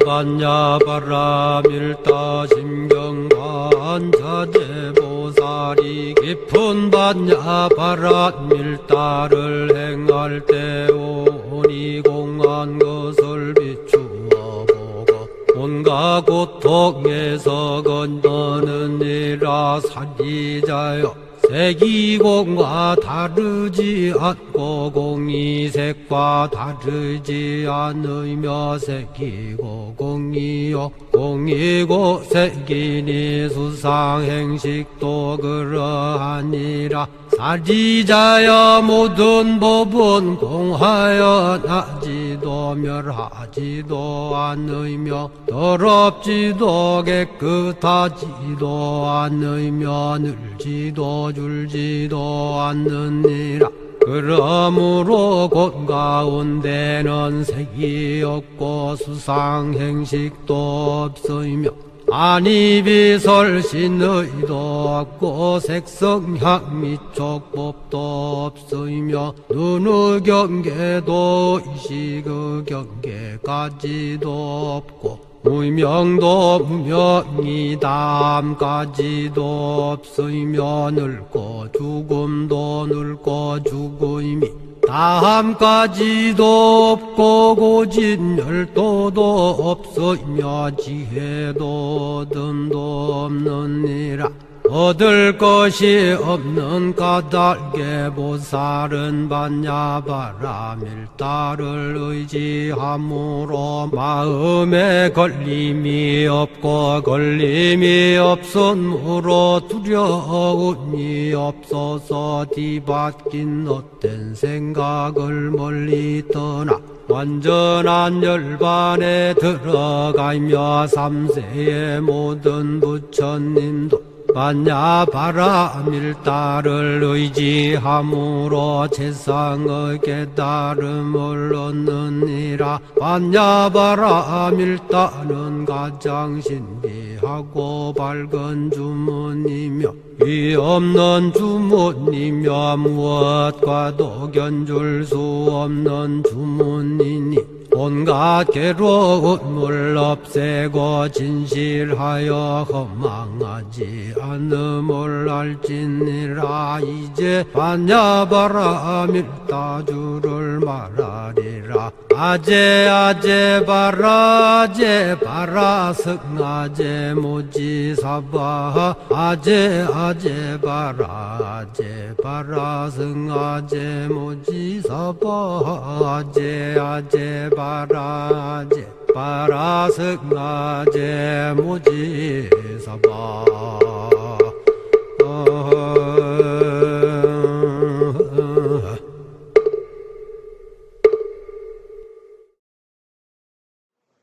반야바라 밀다 심경반자재보살이 깊은 반야바라 밀다를 행할 때 오니 공한 것을 비추어 보고 온갖 고통에서 건너느니라. 사리자여, 색이공과 다르지 않고 공이색과 다르지 않으며 색이고 공이요 공이고 색이니 수상행식도 그러하니라. 사리자여, 모든 법은 공하여 나지도 멸하지도 않으며 더럽지도 깨끗하지도 않으며 늘지도 줄지도 않느니라. 그러므로 곧 가운데는 색이 없고 수상행식도 없으며 안이비설신의도 없고 색성향 미촉법도 없으며 눈의 경계도 의식의 경계까지도 없고 무명도 무명이담까지도 없으며 늙고 죽음도 늙고 죽음이 다함까지도 없고 고진열도도 없으며 지혜도 듬도 없느니라. 얻을 것이 없는 까닭에 보살은 반야바라 밀다를 의지함으로 마음에 걸림이 없고 걸림이 없으므로 두려움이 없어서 뒤바뀐 헛된 생각을 멀리 떠나 완전한 열반에 들어가며 삼세의 모든 부처님도 반야바라 밀다를 의지함으로 세상의 깨달음을 얻느니라. 반야바라 밀다는 가장 신비하고 밝은 주문이며 위 없는 주문이며 무엇과도 견줄 수 없는 주문이니 온갖 괴로움을 없애고 진실하여 허망하지 않음을 알지니라. 이제 반야바라 밀다주를 말하리라. 아제 아제 바라 아제 바라 승아제 모지사바 아제 아제 바라 아제 바라 승아제 모지사바 아제 아제 바라 아제 바라 승아제 모지사바.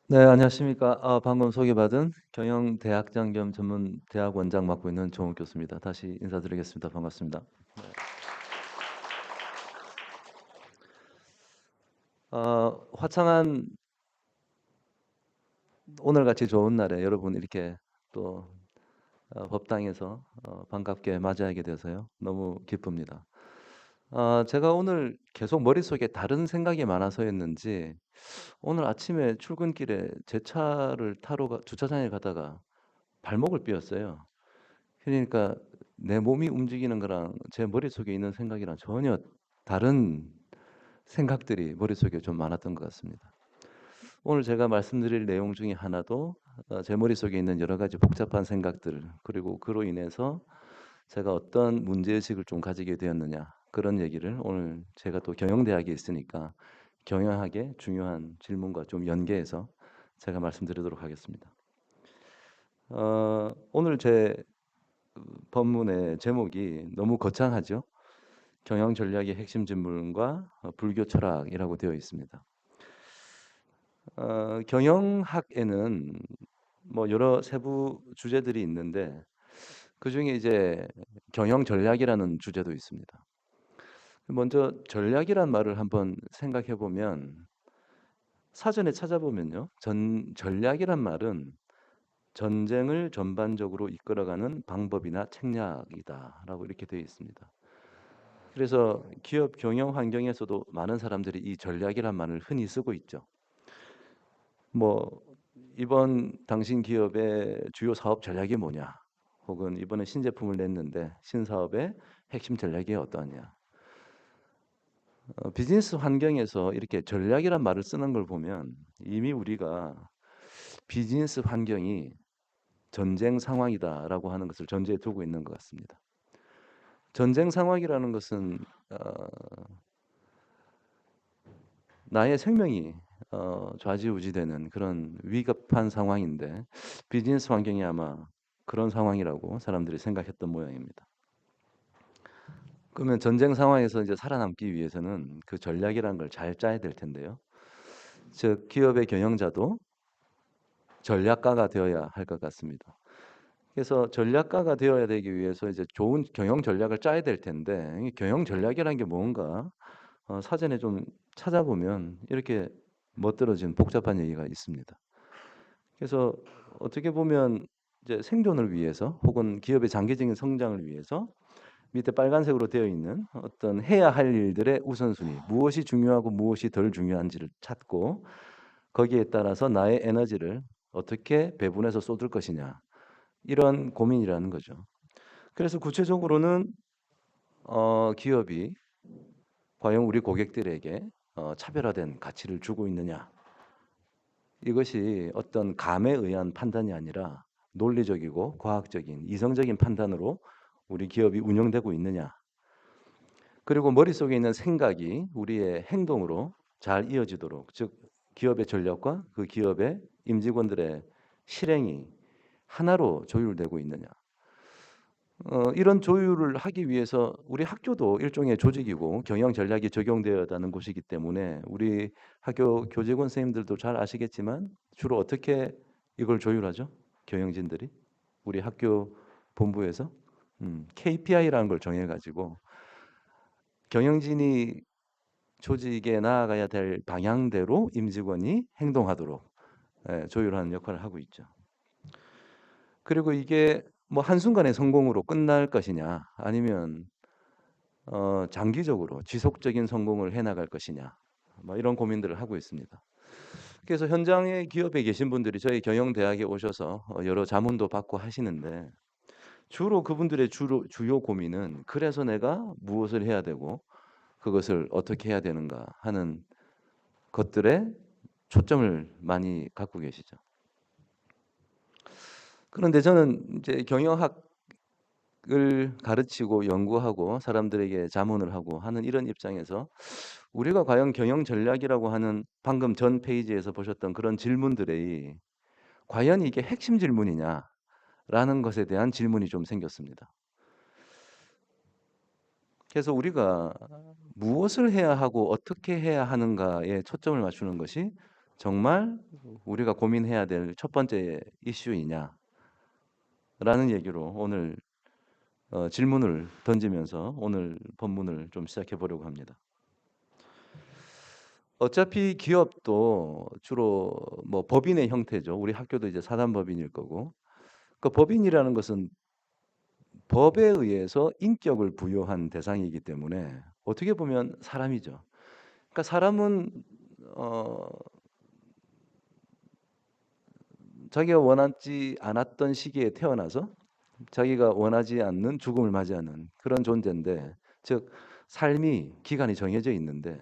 네, 안녕하십니까. 방금 소개받은 경영대학장 겸 전문대학 원장 맡고 있는 정욱 교수입니다. 다시 인사드리겠습니다. 반갑습니다. 네. 화창한 오늘같이 좋은 날에 여러분 이렇게 또 법당에서 반갑게 맞이하게 돼서요. 너무 기쁩니다. 제가 오늘 계속 머릿속에 다른 생각이 많아서였는지 오늘 아침에 출근길에 제 차를 타러 주차장에 가다가 발목을 삐었어요. 그러니까 내 몸이 움직이는 거랑 제 머릿속에 있는 생각이랑 전혀 다른 생각들이 머릿속에 좀 많았던 것 같습니다. 오늘 제가 말씀드릴 내용 중에 하나도 제 머릿속에 있는 여러 가지 복잡한 생각들, 그리고 그로 인해서 제가 어떤 문제의식을 좀 가지게 되었느냐, 그런 얘기를 오늘 제가 또 경영대학에 있으니까 경영학의 중요한 질문과 좀 연계해서 제가 말씀드리도록 하겠습니다. 오늘 제 법문의 제목이 너무 거창하죠. 경영 전략의 핵심 질문과 불교 철학이라고 되어 있습니다. 경영학에는 뭐 여러 세부 주제들이 있는데 그 중에 이제 경영 전략이라는 주제도 있습니다. 먼저 전략이란 말을 한번 생각해 보면 사전에 찾아보면요, 전략이란 말은 전쟁을 전반적으로 이끌어가는 방법이나 책략이다라고 이렇게 되어 있습니다. 그래서 기업 경영 환경에서도 많은 사람들이 이 전략이란 말을 흔히 쓰고 있죠. 뭐 이번 당신 기업의 주요 사업 전략이 뭐냐? 혹은 이번에 신제품을 냈는데 신사업의 핵심 전략이 어떠하냐? 비즈니스 환경에서 이렇게 전략이란 말을 쓰는 걸 보면 이미 우리가 비즈니스 환경이 전쟁 상황이다라고 하는 것을 전제에 두고 있는 것 같습니다. 전쟁 상황이라는 것은 나의 생명이 좌지우지되는 그런 위급한 상황인데 비즈니스 환경이 아마 그런 상황이라고 사람들이 생각했던 모양입니다. 그러면 전쟁 상황에서 이제 살아남기 위해서는 그 전략이라는 걸 잘 짜야 될 텐데요. 즉 기업의 경영자도 전략가가 되어야 할 것 같습니다. 그래서 전략가가 되어야 되기 위해서 이제 좋은 경영 전략을 짜야 될 텐데 이 경영 전략이라는 게 뭔가 사전에 좀 찾아보면 이렇게 멋들어진 복잡한 얘기가 있습니다. 그래서 어떻게 보면 이제 생존을 위해서 혹은 기업의 장기적인 성장을 위해서 밑에 빨간색으로 되어 있는 어떤 해야 할 일들의 우선순위, 무엇이 중요하고 무엇이 덜 중요한지를 찾고 거기에 따라서 나의 에너지를 어떻게 배분해서 쏟을 것이냐 이런 고민이라는 거죠. 그래서 구체적으로는 기업이 과연 우리 고객들에게 차별화된 가치를 주고 있느냐 이것이 어떤 감에 의한 판단이 아니라 논리적이고 과학적인 이성적인 판단으로 우리 기업이 운영되고 있느냐 그리고 머릿속에 있는 생각이 우리의 행동으로 잘 이어지도록 즉 기업의 전략과 그 기업의 임직원들의 실행이 하나로 조율되고 있느냐 이런 조율을 하기 위해서 우리 학교도 일종의 조직이고 경영 전략이 적용되어야 하는 곳이기 때문에 우리 학교 교직원 선생님들도 잘 아시겠지만 주로 어떻게 이걸 조율하죠? 경영진들이 우리 학교 본부에서 KPI라는 걸 정해가지고 경영진이 조직에 나아가야 될 방향대로 임직원이 행동하도록 조율하는 역할을 하고 있죠. 그리고 이게 뭐 한순간의 성공으로 끝날 것이냐 아니면 장기적으로 지속적인 성공을 해나갈 것이냐 뭐 이런 고민들을 하고 있습니다. 그래서 현장에 기업에 계신 분들이 저희 경영대학에 오셔서 여러 자문도 받고 하시는데 주로 그분들의 주요 고민은 그래서 내가 무엇을 해야 되고 그것을 어떻게 해야 되는가 하는 것들에 초점을 많이 갖고 계시죠. 그런데 저는 이제 경영학을 가르치고 연구하고 사람들에게 자문을 하고 하는 이런 입장에서 우리가 과연 경영 전략이라고 하는 방금 전 페이지에서 보셨던 그런 질문들이 과연 이게 핵심 질문이냐라는 것에 대한 질문이 좀 생겼습니다. 그래서 우리가 무엇을 해야 하고 어떻게 해야 하는가에 초점을 맞추는 것이 정말 우리가 고민해야 될 첫 번째 이슈이냐라는 얘기로 오늘 질문을 던지면서 오늘 본문을 좀 시작해 보려고 합니다. 어차피 기업도 주로 뭐 법인의 형태죠. 우리 학교도 이제 사단법인일 거고 그 법인이라는 것은 법에 의해서 인격을 부여한 대상이기 때문에 어떻게 보면 사람이죠. 그러니까 사람은 어, 자기가 원하지 않았던 시기에 태어나서 자기가 원하지 않는 죽음을 맞이하는 그런 존재인데, 즉 삶이 기간이 정해져 있는데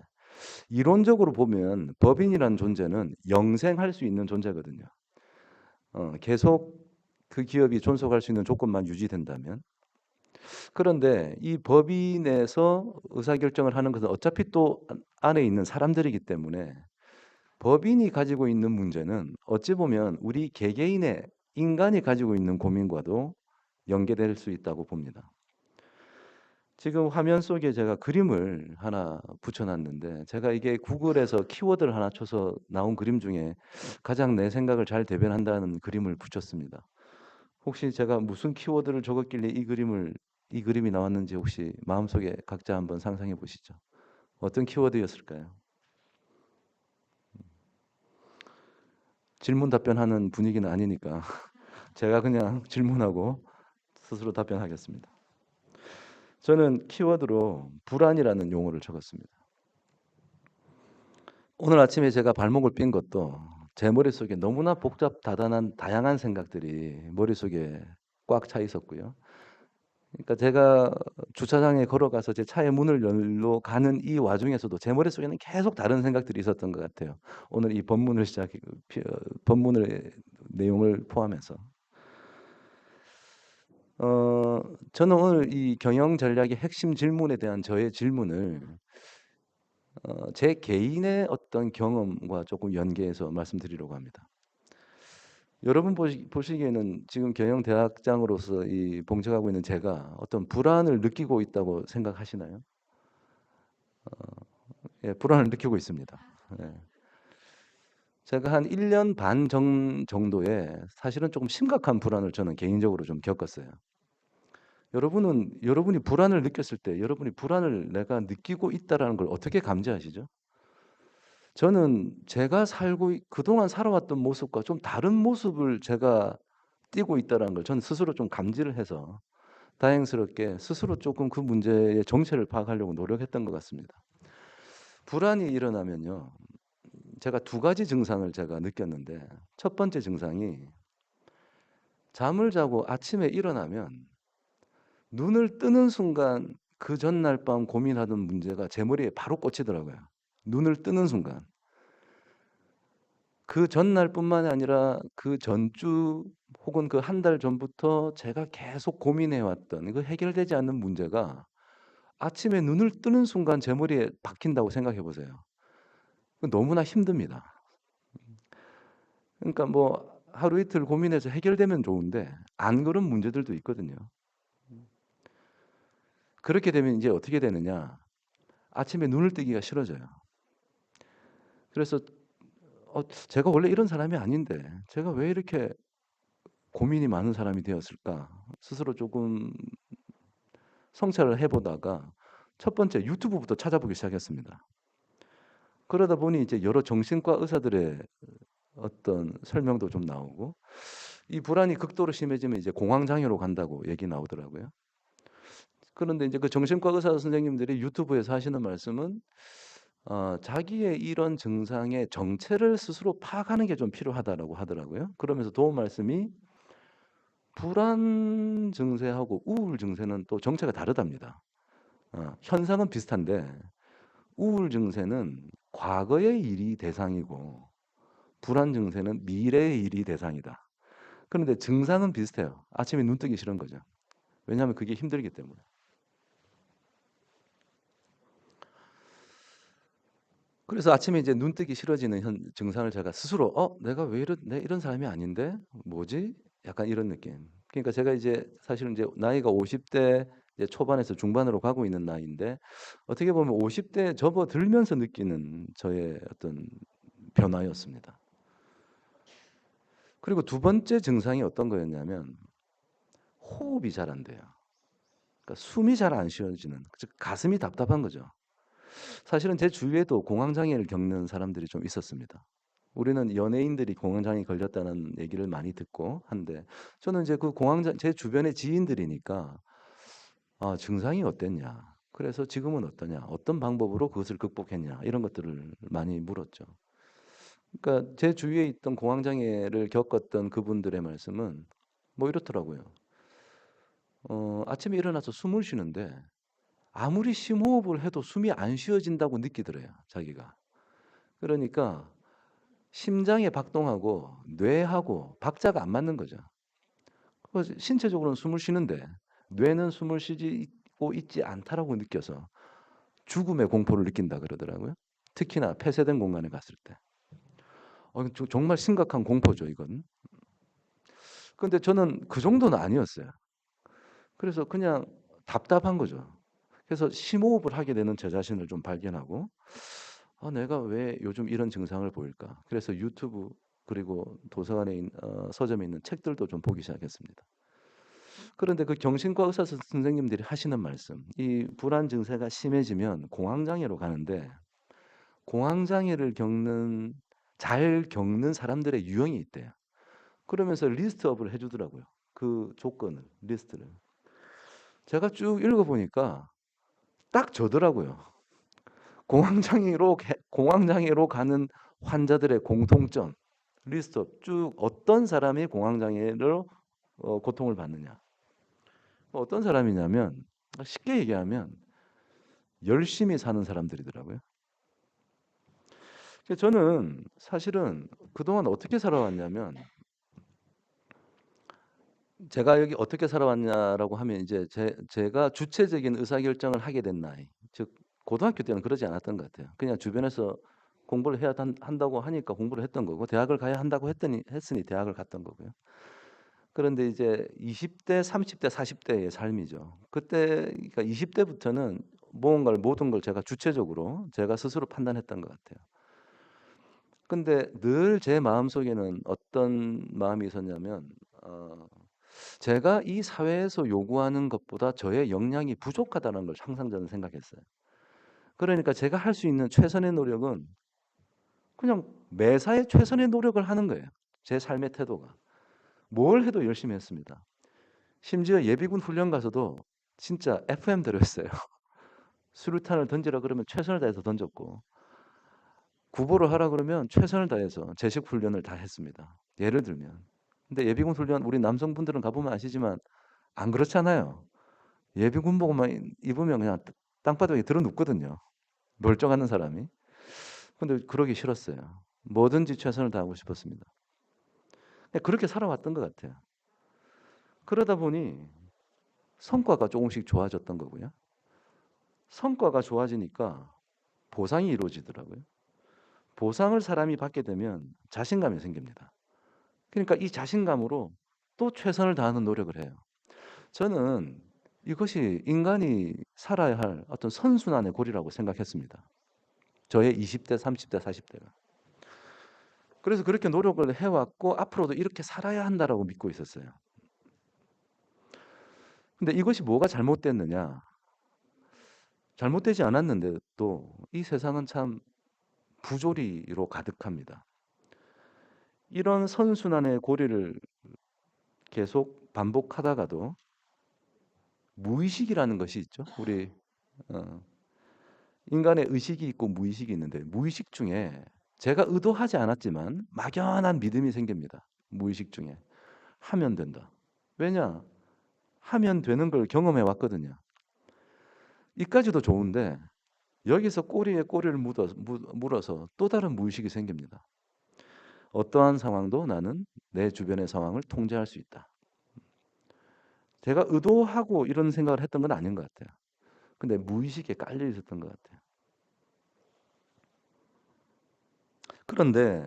이론적으로 보면 법인이라는 존재는 영생할 수 있는 존재거든요. 계속 그 기업이 존속할 수 있는 조건만 유지된다면. 그런데 이 법인에서 의사결정을 하는 것은 어차피 또 안에 있는 사람들이기 때문에 법인이 가지고 있는 문제는 어찌 보면 우리 개개인의 인간이 가지고 있는 고민과도 연계될 수 있다고 봅니다. 지금 화면 속에 제가 그림을 하나 붙여놨는데 제가 이게 구글에서 키워드를 하나 쳐서 나온 그림 중에 가장 내 생각을 잘 대변한다는 그림을 붙였습니다. 혹시 제가 무슨 키워드를 적었길래 이 그림이 나왔는지 혹시 마음속에 각자 한번 상상해 보시죠. 어떤 키워드였을까요? 질문 답변하는 분위기는 아니니까 제가 그냥 질문하고 스스로 답변하겠습니다. 저는 키워드로 불안이라는 용어를 적었습니다. 오늘 아침에 제가 발목을 삔 것도 제 머릿속에 너무나 복잡 다단한 다양한 생각들이 머릿속에 꽉 차 있었고요. 그러니까 제가 주차장에 걸어가서 제 차의 문을 열러 가는 이 와중에서도 제 머릿속에는 계속 다른 생각들이 있었던 것 같아요. 오늘 이 본문을 시작해 본문의 내용을 포함해서. 어 저는 오늘 이 경영 전략의 핵심 질문에 대한 저의 질문을 제 개인의 어떤 경험과 조금 연계해서 말씀드리려고 합니다. 여러분 보시기에는 지금 경영대학장으로서 이 봉직하고 있는 제가 어떤 불안을 느끼고 있다고 생각하시나요? 예, 불안을 느끼고 있습니다. 예. 제가 한 1년 반 정도의 사실은 조금 심각한 불안을 저는 개인적으로 좀 겪었어요. 여러분이 불안을 느꼈을 때 여러분이 불안을 내가 느끼고 있다라는 걸 어떻게 감지하시죠? 저는 제가 그동안 살아왔던 모습과 좀 다른 모습을 제가 띠고 있다는 걸 저는 스스로 좀 감지를 해서 다행스럽게 스스로 조금 그 문제의 정체를 파악하려고 노력했던 것 같습니다. 불안이 일어나면요. 제가 두 가지 증상을 제가 느꼈는데 첫 번째 증상이 잠을 자고 아침에 일어나면 눈을 뜨는 순간 그 전날 밤 고민하던 문제가 제 머리에 바로 꽂히더라고요. 눈을 뜨는 순간. 그 전날뿐만이 아니라 그 전주 혹은 그 한 달 전부터 제가 계속 고민해 왔던 그 해결되지 않는 문제가 아침에 눈을 뜨는 순간 제 머리에 박힌다고 생각해 보세요. 너무나 힘듭니다. 그러니까 뭐 하루 이틀 고민해서 해결되면 좋은데 안 그런 문제들도 있거든요. 그렇게 되면 이제 어떻게 되느냐? 아침에 눈을 뜨기가 싫어져요. 그래서 제가 원래 이런 사람이 아닌데 제가 왜 이렇게 고민이 많은 사람이 되었을까? 스스로 조금 성찰을 해보다가 첫 번째 유튜브부터 찾아보기 시작했습니다. 그러다 보니 이제 여러 정신과 의사들의 어떤 설명도 좀 나오고 이 불안이 극도로 심해지면 이제 공황장애로 간다고 얘기 나오더라고요. 그런데 이제 그 정신과 의사 선생님들이 유튜브에서 하시는 말씀은 자기의 이런 증상의 정체를 스스로 파악하는 게 좀 필요하다라고 하더라고요. 그러면서 도움 말씀이 불안 증세하고 우울 증세는 또 정체가 다르답니다. 현상은 비슷한데 우울 증세는 과거의 일이 대상이고 불안 증세는 미래의 일이 대상이다. 그런데 증상은 비슷해요. 아침에 눈 뜨기 싫은 거죠. 왜냐하면 그게 힘들기 때문에. 그래서 아침에 이제 눈 뜨기 싫어지는 증상을 제가 스스로 내가 왜 이런 사람이 아닌데 뭐지? 약간 이런 느낌. 그러니까 제가 이제 사실은 이제 나이가 50대 이제 초반에서 중반으로 가고 있는 나이인데 어떻게 보면 50대 접어들면서 느끼는 저의 어떤 변화였습니다. 그리고 두 번째 증상이 어떤 거였냐면 호흡이 잘 안 돼요. 그러니까 숨이 잘 안 쉬어지는, 즉 가슴이 답답한 거죠. 사실은 제 주위에도 공황장애를 겪는 사람들이 좀 있었습니다. 우리는 연예인들이 공황장애 걸렸다는 얘기를 많이 듣고 한데 저는 이제 그 제 주변의 지인들이니까 증상이 어땠냐? 그래서 지금은 어떠냐? 어떤 방법으로 그것을 극복했냐? 이런 것들을 많이 물었죠. 그러니까 제 주위에 있던 공황장애를 겪었던 그분들의 말씀은 뭐 이렇더라고요. 아침에 일어나서 숨을 쉬는데 아무리 심호흡을 해도 숨이 안 쉬어진다고 느끼더래요, 자기가. 그러니까 심장의 박동하고 뇌하고 박자가 안 맞는 거죠. 그래서 신체적으로는 숨을 쉬는데 뇌는 숨을 쉬고 있지 않다라고 느껴서 죽음의 공포를 느낀다 그러더라고요. 특히나 폐쇄된 공간에 갔을 때. 정말 심각한 공포죠, 이건. 근데 저는 그 정도는 아니었어요. 그래서 그냥 답답한 거죠. 그래서 심호흡을 하게 되는 제 자신을 좀 발견하고 내가 왜 요즘 이런 증상을 보일까? 그래서 유튜브 그리고 서점에 있는 책들도 좀 보기 시작했습니다. 그런데 그 정신과 의사 선생님들이 하시는 말씀, 이 불안 증세가 심해지면 공황장애로 가는데 공황장애를 잘 겪는 사람들의 유형이 있대요. 그러면서 리스트업을 해주더라고요. 그 조건을, 리스트를. 제가 쭉 읽어보니까 딱 저더라고요. 공황장애로 가는 환자들의 공통점. 리스트업 쭉 어떤 사람이 공황장애로 고통을 받느냐. 어떤 사람이냐면 쉽게 얘기하면 열심히 사는 사람들이더라고요. 저는 사실은 그동안 어떻게 살아왔냐면 제가 여기 어떻게 살아왔냐라고 하면 이제 제가 주체적인 의사결정을 하게 된 나이. 즉 고등학교 때는 그러지 않았던 것 같아요. 그냥 주변에서 공부를 해야 한다고 하니까 공부를 했던 거고 대학을 가야 한다고 했으니 대학을 갔던 거고요. 그런데 이제 20대, 30대, 40대의 삶이죠. 그때 그러니까 20대부터는 무언가를 모든 걸 제가 주체적으로 제가 스스로 판단했던 것 같아요. 근데 늘 제 마음속에는 어떤 마음이 있었냐면 제가 이 사회에서 요구하는 것보다 저의 역량이 부족하다는 걸 항상 저는 생각했어요. 그러니까 제가 할 수 있는 최선의 노력은 그냥 매사에 최선의 노력을 하는 거예요. 제 삶의 태도가. 뭘 해도 열심히 했습니다. 심지어 예비군 훈련 가서도 진짜 FM대로 했어요. 수류탄을 던지라 그러면 최선을 다해서 던졌고 구보를 하라 그러면 최선을 다해서 제식 훈련을 다 했습니다. 예를 들면. 근데 예비군 훈련 우리 남성분들은 가보면 아시지만 안 그렇잖아요. 예비군복만 입으면 그냥 땅바닥에 들어 눕거든요. 멀쩡한 사람이. 근데 그러기 싫었어요. 뭐든지 최선을 다하고 싶었습니다. 그렇게 살아왔던 것 같아요. 그러다 보니 성과가 조금씩 좋아졌던 거고요. 성과가 좋아지니까 보상이 이루어지더라고요. 보상을 사람이 받게 되면 자신감이 생깁니다. 그러니까 이 자신감으로 또 최선을 다하는 노력을 해요. 저는 이것이 인간이 살아야 할 어떤 선순환의 고리라고 생각했습니다. 저의 20대, 30대, 40대가. 그래서 그렇게 노력을 해왔고 앞으로도 이렇게 살아야 한다라고 믿고 있었어요. 근데 이것이 뭐가 잘못됐느냐? 잘못되지 않았는데 또 이 세상은 참 부조리로 가득합니다. 이런 선순환의 고리를 계속 반복하다가도 무의식이라는 것이 있죠. 우리 어, 인간의 의식이 있고 무의식이 있는데 무의식 중에 제가 의도하지 않았지만 막연한 믿음이 생깁니다. 무의식 중에 하면 된다. 왜냐? 하면 되는 걸 경험해 왔거든요. 이까지도 좋은데 여기서 꼬리에 꼬리를 물어서 또 다른 무의식이 생깁니다. 어떠한 상황도 나는 내 주변의 상황을 통제할 수 있다. 제가 의도하고 이런 생각을 했던 건 아닌 것 같아요. 근데 무의식에 깔려 있었던 것 같아요. 그런데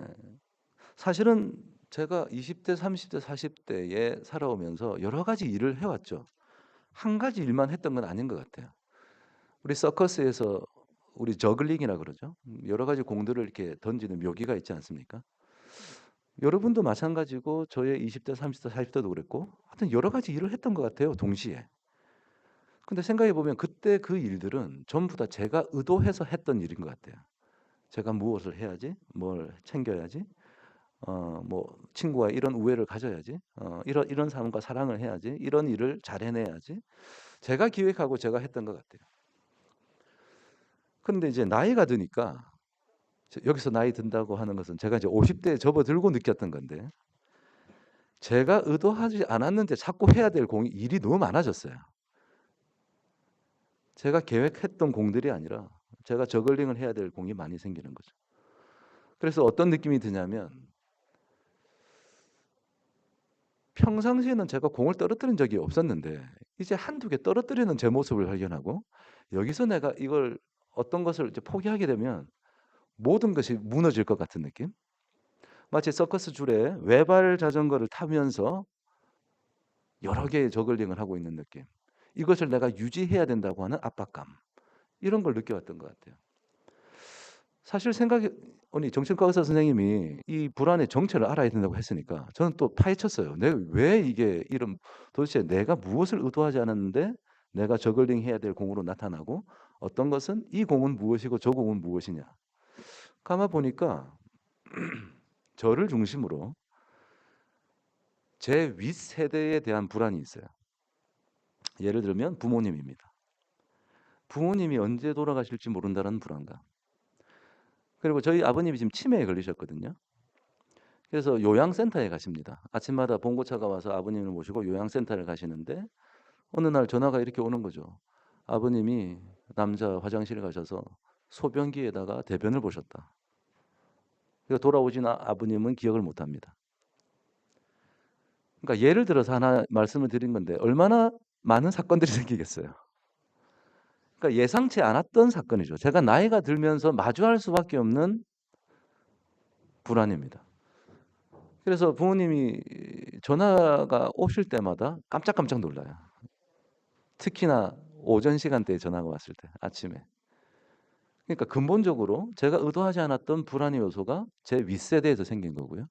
사실은 제가 20대, 30대, 40대에 살아오면서 여러 가지 일을 해왔죠. 한 가지 일만 했던 건 아닌 것 같아요. 우리 서커스에서 우리 저글링이라 그러죠. 여러 가지 공들을 이렇게 던지는 묘기가 있지 않습니까? 여러분도 마찬가지고 저의 20대, 30대, 40대도 그랬고 하여튼 여러 가지 일을 했던 것 같아요. 동시에. 근데 생각해 보면 그때 그 일들은 전부 다 제가 의도해서 했던 일인 것 같아요. 제가 무엇을 해야지, 뭘 챙겨야지, 뭐 친구와 이런 우애를 가져야지, 이런 사람과 사랑을 해야지, 이런 일을 잘 해내야지. 제가 기획하고 제가 했던 것 같아요. 그런데 이제 나이가 드니까 여기서 나이 든다고 하는 것은 제가 이제 50대에 접어들고 느꼈던 건데 제가 의도하지 않았는데 자꾸 해야 될 일이 너무 많아졌어요. 제가 계획했던 공들이 아니라 제가 저글링을 해야 될 공이 많이 생기는 거죠. 그래서 어떤 느낌이 드냐면 평상시에는 제가 공을 떨어뜨린 적이 없었는데 이제 한두 개 떨어뜨리는 제 모습을 발견하고 여기서 내가 이걸 어떤 것을 이제 포기하게 되면 모든 것이 무너질 것 같은 느낌? 마치 서커스 줄에 외발 자전거를 타면서 여러 개의 저글링을 하고 있는 느낌. 이것을 내가 유지해야 된다고 하는 압박감. 이런 걸 느껴왔던 것 같아요. 사실 생각해 보니 정신과 의사 선생님이 이 불안의 정체를 알아야 된다고 했으니까 저는 또 파헤쳤어요. 내가 왜 이게 이런 도대체 내가 무엇을 의도하지 않았는데 내가 저글링 해야 될 공으로 나타나고 어떤 것은 이 공은 무엇이고 저 공은 무엇이냐. 가만 보니까 저를 중심으로 제 윗세대에 대한 불안이 있어요. 예를 들면 부모님입니다. 부모님이 언제 돌아가실지 모른다는 불안감. 그리고 저희 아버님이 지금 치매에 걸리셨거든요. 그래서 요양센터에 가십니다. 아침마다 봉고차가 와서 아버님을 모시고 요양센터를 가시는데 어느 날 전화가 이렇게 오는 거죠. 아버님이 남자 화장실 가셔서 소변기에다가 대변을 보셨다. 그러니까 돌아오신 아버님은 기억을 못 합니다. 그러니까 예를 들어서 하나 말씀을 드린 건데 얼마나 많은 사건들이 생기겠어요. 그러니까 예상치 않았던 사건이죠. 제가 나이가 들면서 마주할 수밖에 없는 불안입니다. 그래서 부모님이 전화가 오실 때마다 깜짝깜짝 놀라요. 특히나 오전 시간대에 전화가 왔을 때, 아침에. 그러니까 근본적으로 제가 의도하지 않았던 불안의 요소가 제 윗세대에서 생긴 거고요.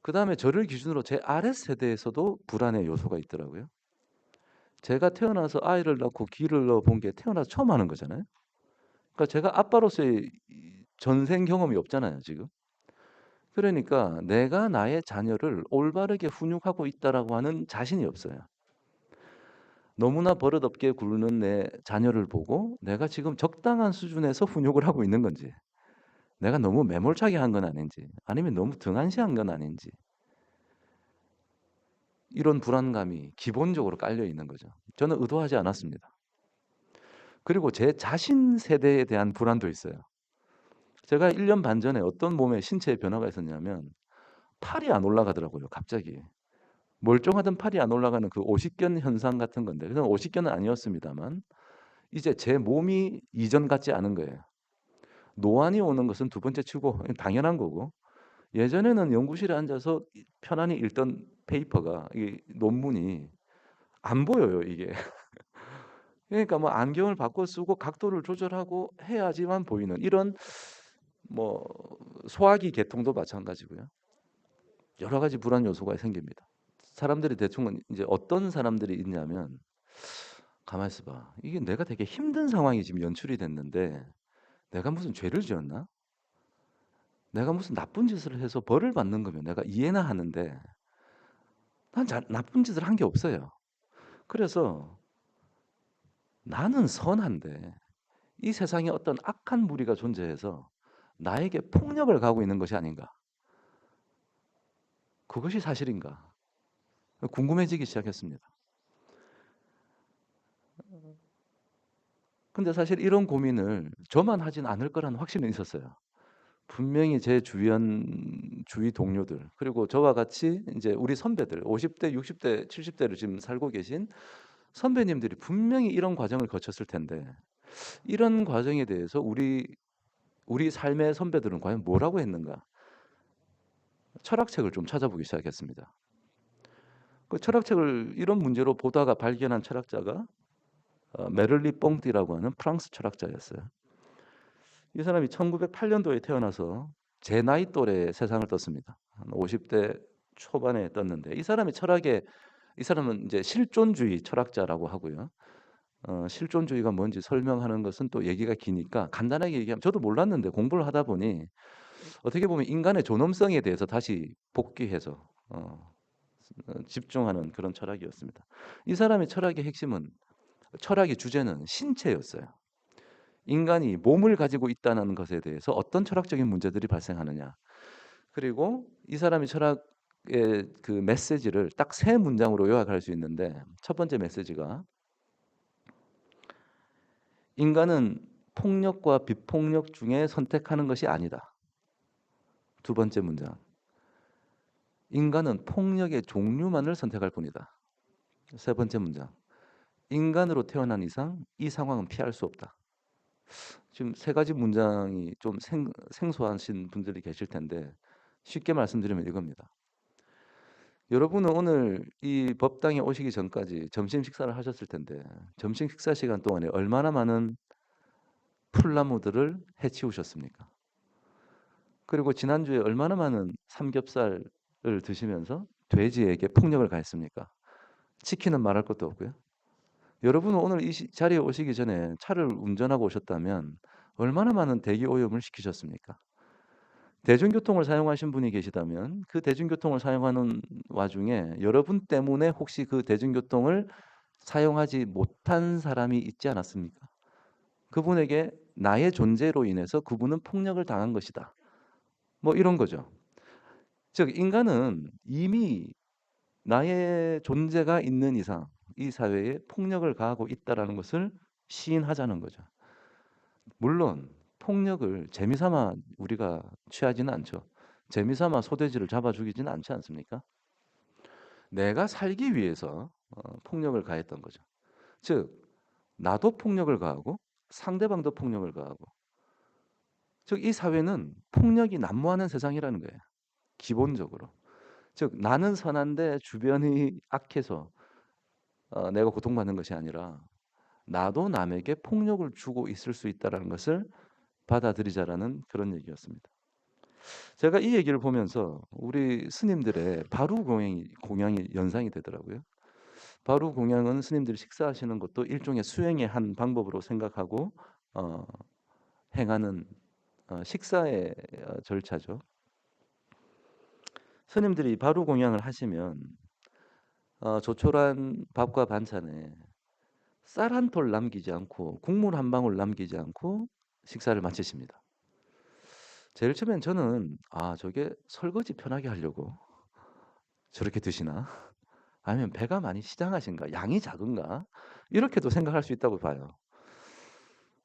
그 다음에 저를 기준으로 제 아랫세대에서도 불안의 요소가 있더라고요. 제가 태어나서 아이를 낳고 기를 넣어본 게 태어나서 처음 하는 거잖아요. 그러니까 제가 아빠로서의 전생 경험이 없잖아요, 지금. 그러니까 내가 나의 자녀를 올바르게 훈육하고 있다라고 하는 자신이 없어요. 너무나 버릇없게 굴는 내 자녀를 보고 내가 지금 적당한 수준에서 훈육을 하고 있는 건지, 내가 너무 매몰차게 한 건 아닌지, 아니면 너무 등한시한 건 아닌지, 이런 불안감이 기본적으로 깔려 있는 거죠. 저는 의도하지 않았습니다. 그리고 제 자신 세대에 대한 불안도 있어요. 제가 1년 반 전에 어떤 몸에 신체에 변화가 있었냐면 팔이 안 올라가더라고요, 갑자기. 멀쩡하던 팔이 안 올라가는 그 오십견 현상 같은 건데, 그건 오십견은 아니었습니다만 이제 제 몸이 이전 같지 않은 거예요. 노안이 오는 것은 두 번째 치고 당연한 거고, 예전에는 연구실에 앉아서 편안히 읽던 페이퍼가, 이 논문이 안 보여요, 이게. 그러니까 뭐 안경을 바꿔 쓰고 각도를 조절하고 해야지만 보이는 이런, 뭐 소화기 계통도 마찬가지고요. 여러 가지 불안 요소가 생깁니다. 사람들이 대충 이제 어떤 사람들이 있냐면, 가만 있어봐. 이게 내가 되게 힘든 상황이 지금 연출이 됐는데 내가 무슨 죄를 지었나? 내가 무슨 나쁜 짓을 해서 벌을 받는 거면 내가 이해나 하는데 난 나쁜 짓을 한 게 없어요. 그래서 나는 선한데 이 세상에 어떤 악한 무리가 존재해서 나에게 폭력을 가하고 있는 것이 아닌가? 그것이 사실인가? 궁금해지기 시작했습니다. 근데 사실 이런 고민을 저만 하진 않을 거라는 확신은 있었어요. 분명히 제 주위 동료들, 그리고 저와 같이 이제 우리 선배들, 50대, 60대, 70대를 지금 살고 계신 선배님들이 분명히 이런 과정을 거쳤을 텐데, 이런 과정에 대해서 우리 삶의 선배들은 과연 뭐라고 했는가? 철학책을 좀 찾아보기 시작했습니다. 그 철학책을 이런 문제로 보다가 발견한 철학자가 메를리 뽕띠라고 하는 프랑스 철학자였어요. 이 사람이 1908년도에 태어나서 제 나이 또래 세상을 떴습니다. 한 50대 초반에 떴는데, 이 사람은 이제 실존주의 철학자라고 하고요. 실존주의가 뭔지 설명하는 것은 또 얘기가 기니까 간단하게 얘기하면, 저도 몰랐는데 공부를 하다 보니 어떻게 보면 인간의 존엄성에 대해서 다시 복귀해서 집중하는 그런 철학이었습니다. 이 사람의 철학의 주제는 신체였어요. 인간이 몸을 가지고 있다는 것에 대해서 어떤 철학적인 문제들이 발생하느냐. 그리고 이 사람의 철학의 그 메시지를 딱 세 문장으로 요약할 수 있는데, 첫 번째 메시지가 인간은 폭력과 비폭력 중에 선택하는 것이 아니다. 두 번째 문장, 인간은 폭력의 종류만을 선택할 뿐이다. 세 번째 문장, 인간으로 태어난 이상 이 상황은 피할 수 없다. 지금 세 가지 문장이 좀 생소하신 분들이 계실 텐데, 쉽게 말씀드리면 이겁니다. 여러분은 오늘 이 법당에 오시기 전까지 점심 식사를 하셨을 텐데, 점심 식사 시간 동안에 얼마나 많은 풀나무들을 해치우셨습니까? 그리고 지난주에 얼마나 많은 삼겹살을 드시면서 돼지에게 폭력을 가했습니까? 치킨은 말할 것도 없고요. 여러분은 오늘 이 자리에 오시기 전에 차를 운전하고 오셨다면 얼마나 많은 대기 오염을 시키셨습니까? 대중교통을 사용하신 분이 계시다면 그 대중교통을 사용하는 와중에 여러분 때문에 혹시 그 대중교통을 사용하지 못한 사람이 있지 않았습니까? 그분에게 나의 존재로 인해서 그분은 폭력을 당한 것이다. 뭐 이런 거죠. 즉 인간은 이미 나의 존재가 있는 이상 이 사회에 폭력을 가하고 있다라는 것을 시인하자는 거죠. 물론 폭력을 재미삼아 우리가 취하지는 않죠. 재미삼아 소돼지를 잡아 죽이지는 않지 않습니까? 내가 살기 위해서 폭력을 가했던 거죠. 즉 나도 폭력을 가하고 상대방도 폭력을 가하고 즉 이 사회는 폭력이 난무하는 세상이라는 거예요. 기본적으로. 즉 나는 선한데 주변이 악해서 내가 고통받는 것이 아니라 나도 남에게 폭력을 주고 있을 수 있다라는 것을 받아들이자라는 그런 얘기였습니다. 제가 이 얘기를 보면서 우리 스님들의 바루 공양이 연상이 되더라고요. 바루 공양은 스님들이 식사하시는 것도 일종의 수행의 한 방법으로 생각하고 어, 행하는 식사의 절차죠. 스님들이 바루 공양을 하시면 조촐한 밥과 반찬에 쌀 한 톨 남기지 않고 국물 한 방울 남기지 않고 식사를 마치십니다. 제일 처음엔 저는 저게 설거지 편하게 하려고 저렇게 드시나? 아니면 배가 많이 시장하신가? 양이 작은가? 이렇게도 생각할 수 있다고 봐요.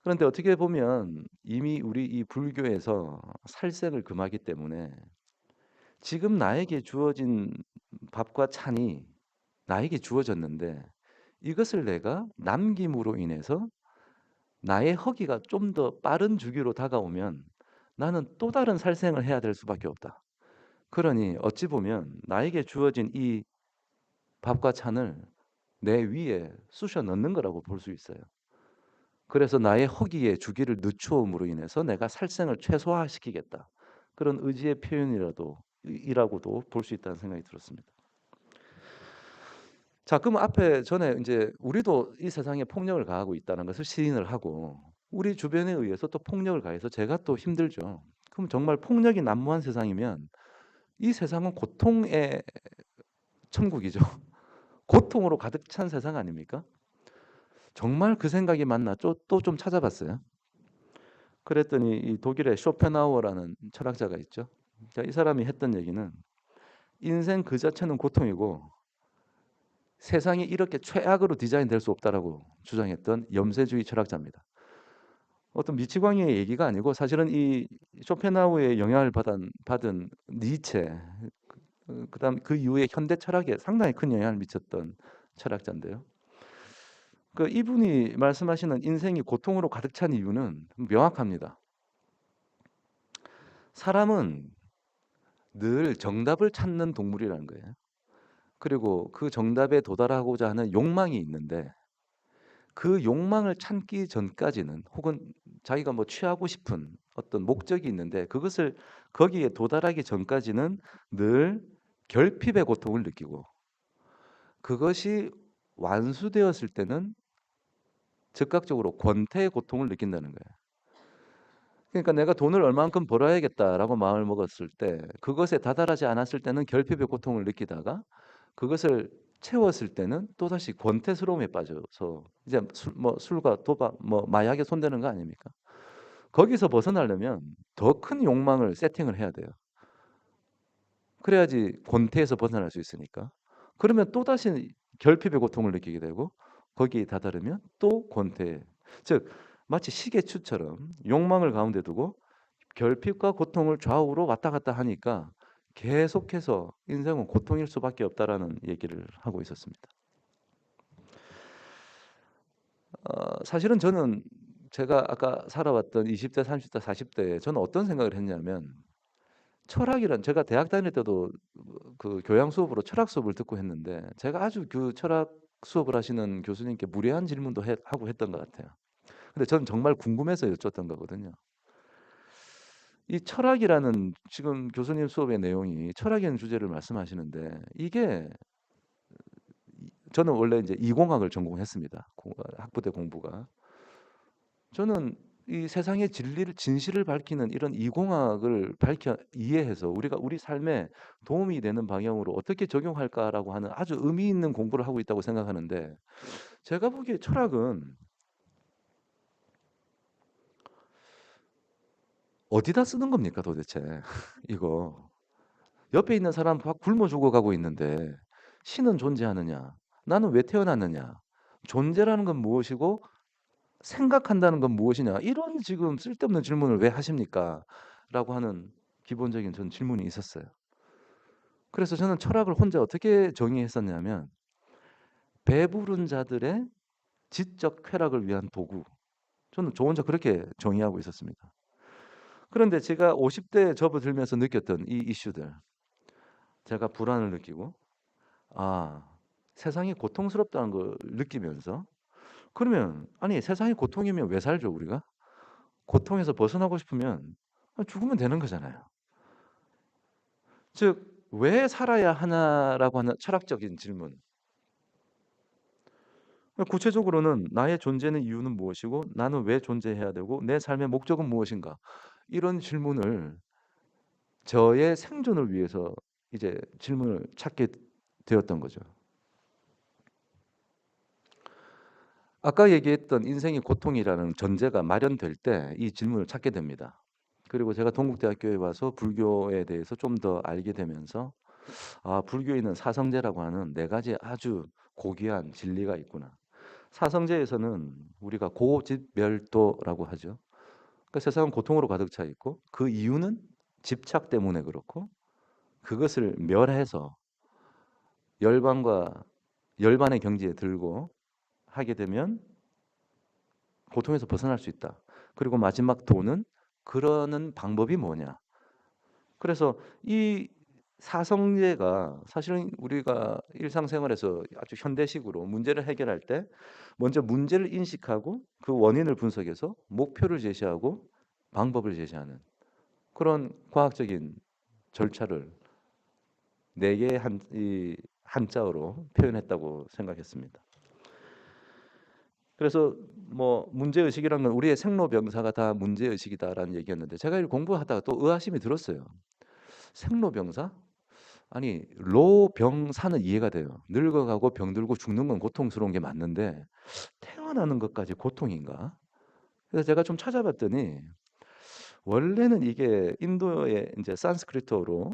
그런데 어떻게 보면 이미 우리 이 불교에서 살생을 금하기 때문에 지금 나에게 주어진 밥과 찬이 나에게 주어졌는데 이것을 내가 남김으로 인해서 나의 허기가 좀 더 빠른 주기로 다가오면 나는 또 다른 살생을 해야 될 수밖에 없다. 그러니 어찌 보면 나에게 주어진 이 밥과 찬을 내 위에 쑤셔 넣는 거라고 볼 수 있어요. 그래서 나의 허기의 주기를 늦추음으로 인해서 내가 살생을 최소화시키겠다. 그런 의지의 표현이라도 이라고도 볼 수 있다는 생각이 들었습니다. 자, 그럼 앞에 전에 이제 우리도 이 세상에 폭력을 가하고 있다는 것을 시인을 하고 우리 주변에 의해서 또 폭력을 가해서 제가 또 힘들죠. 그럼 정말 폭력이 난무한 세상이면 이 세상은 고통의 천국이죠. 고통으로 가득 찬 세상 아닙니까? 정말 그 생각이 맞나 또 좀 찾아봤어요. 그랬더니 이 독일의 쇼펜하우어라는 철학자가 있죠. 자, 이 사람이 했던 얘기는 인생 그 자체는 고통이고 세상이 이렇게 최악으로 디자인될 수 없다라고 주장했던 염세주의 철학자입니다. 어떤 미치광이의 얘기가 아니고 사실은 이 쇼펜하우어의 영향을 받은 니체, 그다음 그 이후에 현대 철학에 상당히 큰 영향을 미쳤던 철학자인데요. 그 이분이 말씀하시는 인생이 고통으로 가득 찬 이유는 명확합니다. 사람은 늘 정답을 찾는 동물이라는 거예요. 그리고 그 정답에 도달하고자 하는 욕망이 있는데 그 욕망을 참기 전까지는 혹은 자기가 뭐 취하고 싶은 어떤 목적이 있는데 그것을 거기에 도달하기 전까지는 늘 결핍의 고통을 느끼고 그것이 완수되었을 때는 즉각적으로 권태의 고통을 느낀다는 거예요. 그러니까 내가 돈을 얼만큼 벌어야겠다라고 마음을 먹었을 때 그것에 다다르지 않았을 때는 결핍의 고통을 느끼다가 그것을 채웠을 때는 또다시 권태스러움에 빠져서 이제 술과 도박, 마약에 손대는 거 아닙니까? 거기서 벗어나려면 더 큰 욕망을 세팅을 해야 돼요. 그래야지 권태에서 벗어날 수 있으니까. 그러면 또다시 결핍의 고통을 느끼게 되고 거기에 다다르면 또 권태. 즉 마치 시계추처럼 욕망을 가운데 두고 결핍과 고통을 좌우로 왔다 갔다 하니까 계속해서 인생은 고통일 수밖에 없다라는 얘기를 하고 있었습니다. 사실은 저는 제가 아까 살아왔던 20대, 30대, 40대에 저는 어떤 생각을 했냐면 철학이란 제가 대학 다닐 때도 그 교양 수업으로 철학 수업을 듣고 했는데 제가 아주 그 철학 수업을 하시는 교수님께 무례한 질문도 하고 했던 것 같아요. 근데 저는 정말 궁금해서 여쭸던 거거든요. 이 철학이라는 지금 교수님 수업의 내용이 철학이라는 주제를 말씀하시는데 이게 저는 원래 이제 이공학을 전공했습니다. 학부대 공부가. 저는 이 세상의 진리를 진실을 밝히는 이런 이공학을 밝혀 이해해서 우리가 우리 삶에 도움이 되는 방향으로 어떻게 적용할까라고 하는 아주 의미 있는 공부를 하고 있다고 생각하는데 제가 보기에 철학은 어디다 쓰는 겁니까 도대체 이거 옆에 있는 사람 막 굶어 죽어가고 있는데 신은 존재하느냐? 나는 왜 태어났느냐? 존재라는 건 무엇이고 생각한다는 건 무엇이냐? 이런 지금 쓸데없는 질문을 왜 하십니까? 라고 하는 기본적인 전 질문이 있었어요. 그래서 저는 철학을 혼자 어떻게 정의했었냐면 배부른 자들의 지적 쾌락을 위한 도구. 저는 저 혼자 그렇게 정의하고 있었습니다. 그런데 제가 50대에 접어들면서 느꼈던 이 이슈들, 제가 불안을 느끼고, 아, 세상이 고통스럽다는 걸 느끼면서, 그러면, 아니, 세상이 고통이면 왜 살죠, 우리가? 고통에서 벗어나고 싶으면 죽으면 되는 거잖아요. 즉, 왜 살아야 하나라고 하는 철학적인 질문. 구체적으로는 나의 존재는 이유는 무엇이고, 나는 왜 존재해야 되고, 내 삶의 목적은 무엇인가? 이런 질문을 저의 생존을 위해서 이제 질문을 찾게 되었던 거죠. 아까 얘기했던 인생의 고통이라는 전제가 마련될 때 이 질문을 찾게 됩니다. 그리고 제가 동국대학교에 와서 불교에 대해서 좀 더 알게 되면서 아, 불교에는 사성제라고 하는 네 가지 아주 고귀한 진리가 있구나. 사성제에서는 우리가 고집멸도라고 하죠. 그러니까 세상은 고통으로 가득 차 있고 그 이유는 집착 때문에 그렇고 그것을 멸해서 열반과 열반의 경지에 들고 하게 되면 고통에서 벗어날 수 있다. 그리고 마지막 도는 그러는 방법이 뭐냐. 그래서 이 사성제가 사실은 우리가 일상생활에서 아주 현대식으로 문제를 해결할 때 먼저 문제를 인식하고 그 원인을 분석해서 목표를 제시하고 방법을 제시하는 그런 과학적인 절차를 네 개의 이 한자어로 표현했다고 생각했습니다. 그래서 뭐 문제의식이란 건 우리의 생로병사가 다 문제의식이다라는 얘기였는데 제가 이 공부하다가 또 의아심이 들었어요. 생로병사? 아니 로병사는 이해가 돼요. 늙어가고 병들고 죽는 건 고통스러운 게 맞는데 태어나는 것까지 고통인가? 그래서 제가 좀 찾아봤더니 원래는 이게 인도의 이제 산스크리트어로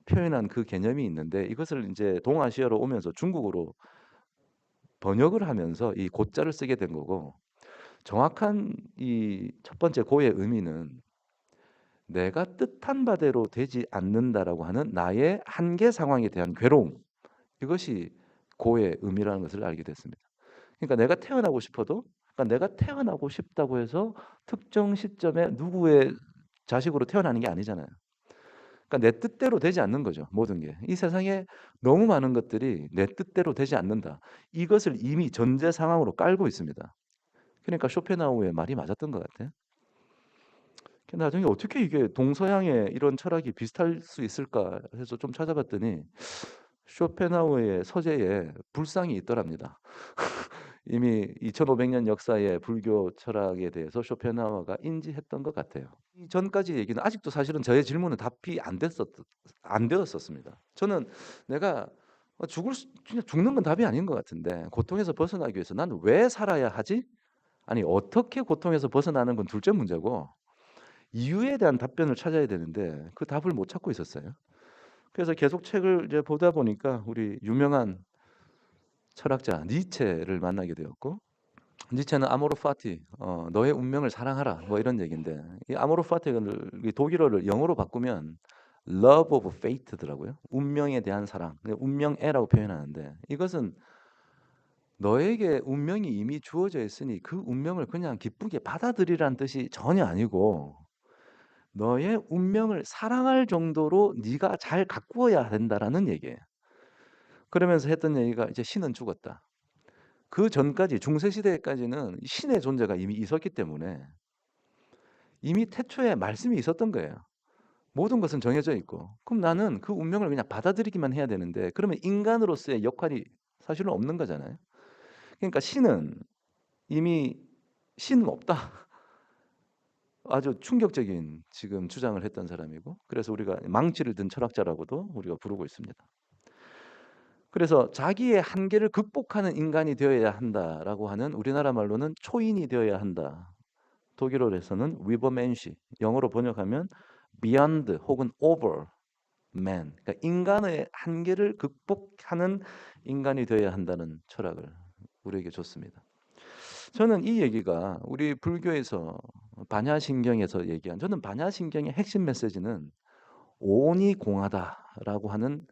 표현한 그 개념이 있는데 이것을 이제 동아시아로 오면서 중국어로 번역을 하면서 이 고자를 쓰게 된 거고 정확한 이 첫 번째 고의 의미는 내가 뜻한 바대로 되지 않는다라고 하는 나의 한계 상황에 대한 괴로움. 이것이 고의 의미라는 것을 알게 됐습니다. 그러니까 내가 태어나고 싶어도 그러니까 내가 태어나고 싶다고 해서 특정 시점에 누구의 자식으로 태어나는 게 아니잖아요. 그러니까 내 뜻대로 되지 않는 거죠. 모든 게. 이 세상에 너무 많은 것들이 내 뜻대로 되지 않는다. 이것을 이미 전제 상황으로 깔고 있습니다. 그러니까 쇼펜하우어의 말이 맞았던 것 같아요. 나중에 어떻게 이게 동서양의 이런 철학이 비슷할 수 있을까 해서 좀 찾아봤더니 쇼펜하우어의 서재에 불상이 있더랍니다. 이미 2500년 역사의 불교 철학에 대해서 쇼펜하우어가 인지했던 것 같아요. 이전까지 얘기는 아직도 사실은 저의 질문은 답이 안 되었었습니다. 저는 내가 그냥 죽는 건 답이 아닌 것 같은데 고통에서 벗어나기 위해서 나는 왜 살아야 하지? 아니 어떻게 고통에서 벗어나는 건 둘째 문제고 이유에 대한 답변을 찾아야 되는데 그 답을 못 찾고 있었어요. 그래서 계속 책을 이제 보다 보니까 우리 유명한 철학자 니체를 만나게 되었고 니체는 아모르 파티, 너의 운명을 사랑하라 뭐 이런 얘기인데 이 아모르 파티를 독일어를 영어로 바꾸면 love of fate더라고요. 운명에 대한 사랑, 운명애라고 표현하는데 이것은 너에게 운명이 이미 주어져 있으니 그 운명을 그냥 기쁘게 받아들이라는 뜻이 전혀 아니고 너의 운명을 사랑할 정도로 네가 잘 가꾸어야 된다라는 얘기예요. 그러면서 했던 얘기가 이제 신은 죽었다. 그 전까지 중세 시대까지는 신의 존재가 이미 있었기 때문에 이미 태초에 말씀이 있었던 거예요. 모든 것은 정해져 있고 그럼 나는 그 운명을 그냥 받아들이기만 해야 되는데 그러면 인간으로서의 역할이 사실은 없는 거잖아요. 그러니까 신은 이미 신은 없다. 아주 충격적인 지금 주장을 했던 사람이고 그래서 우리가 망치를 든 철학자라고도 우리가 부르고 있습니다. 그래서 자기의 한계를 극복하는 인간이 되어야 한다라고 하는 우리나라 말로는 초인이 되어야 한다. 독일어에서는 위버멘시, 영어로 번역하면 beyond 혹은 over man. 그러니까 인간의 한계를 극복하는 인간이 되어야 한다는 철학을 우리에게 줬습니다. 저는 이 얘기가 우리 불교에서 반야신경에서 얘기한 저는 반야신경의 핵심 메시지는 오온이 공하다라고 하는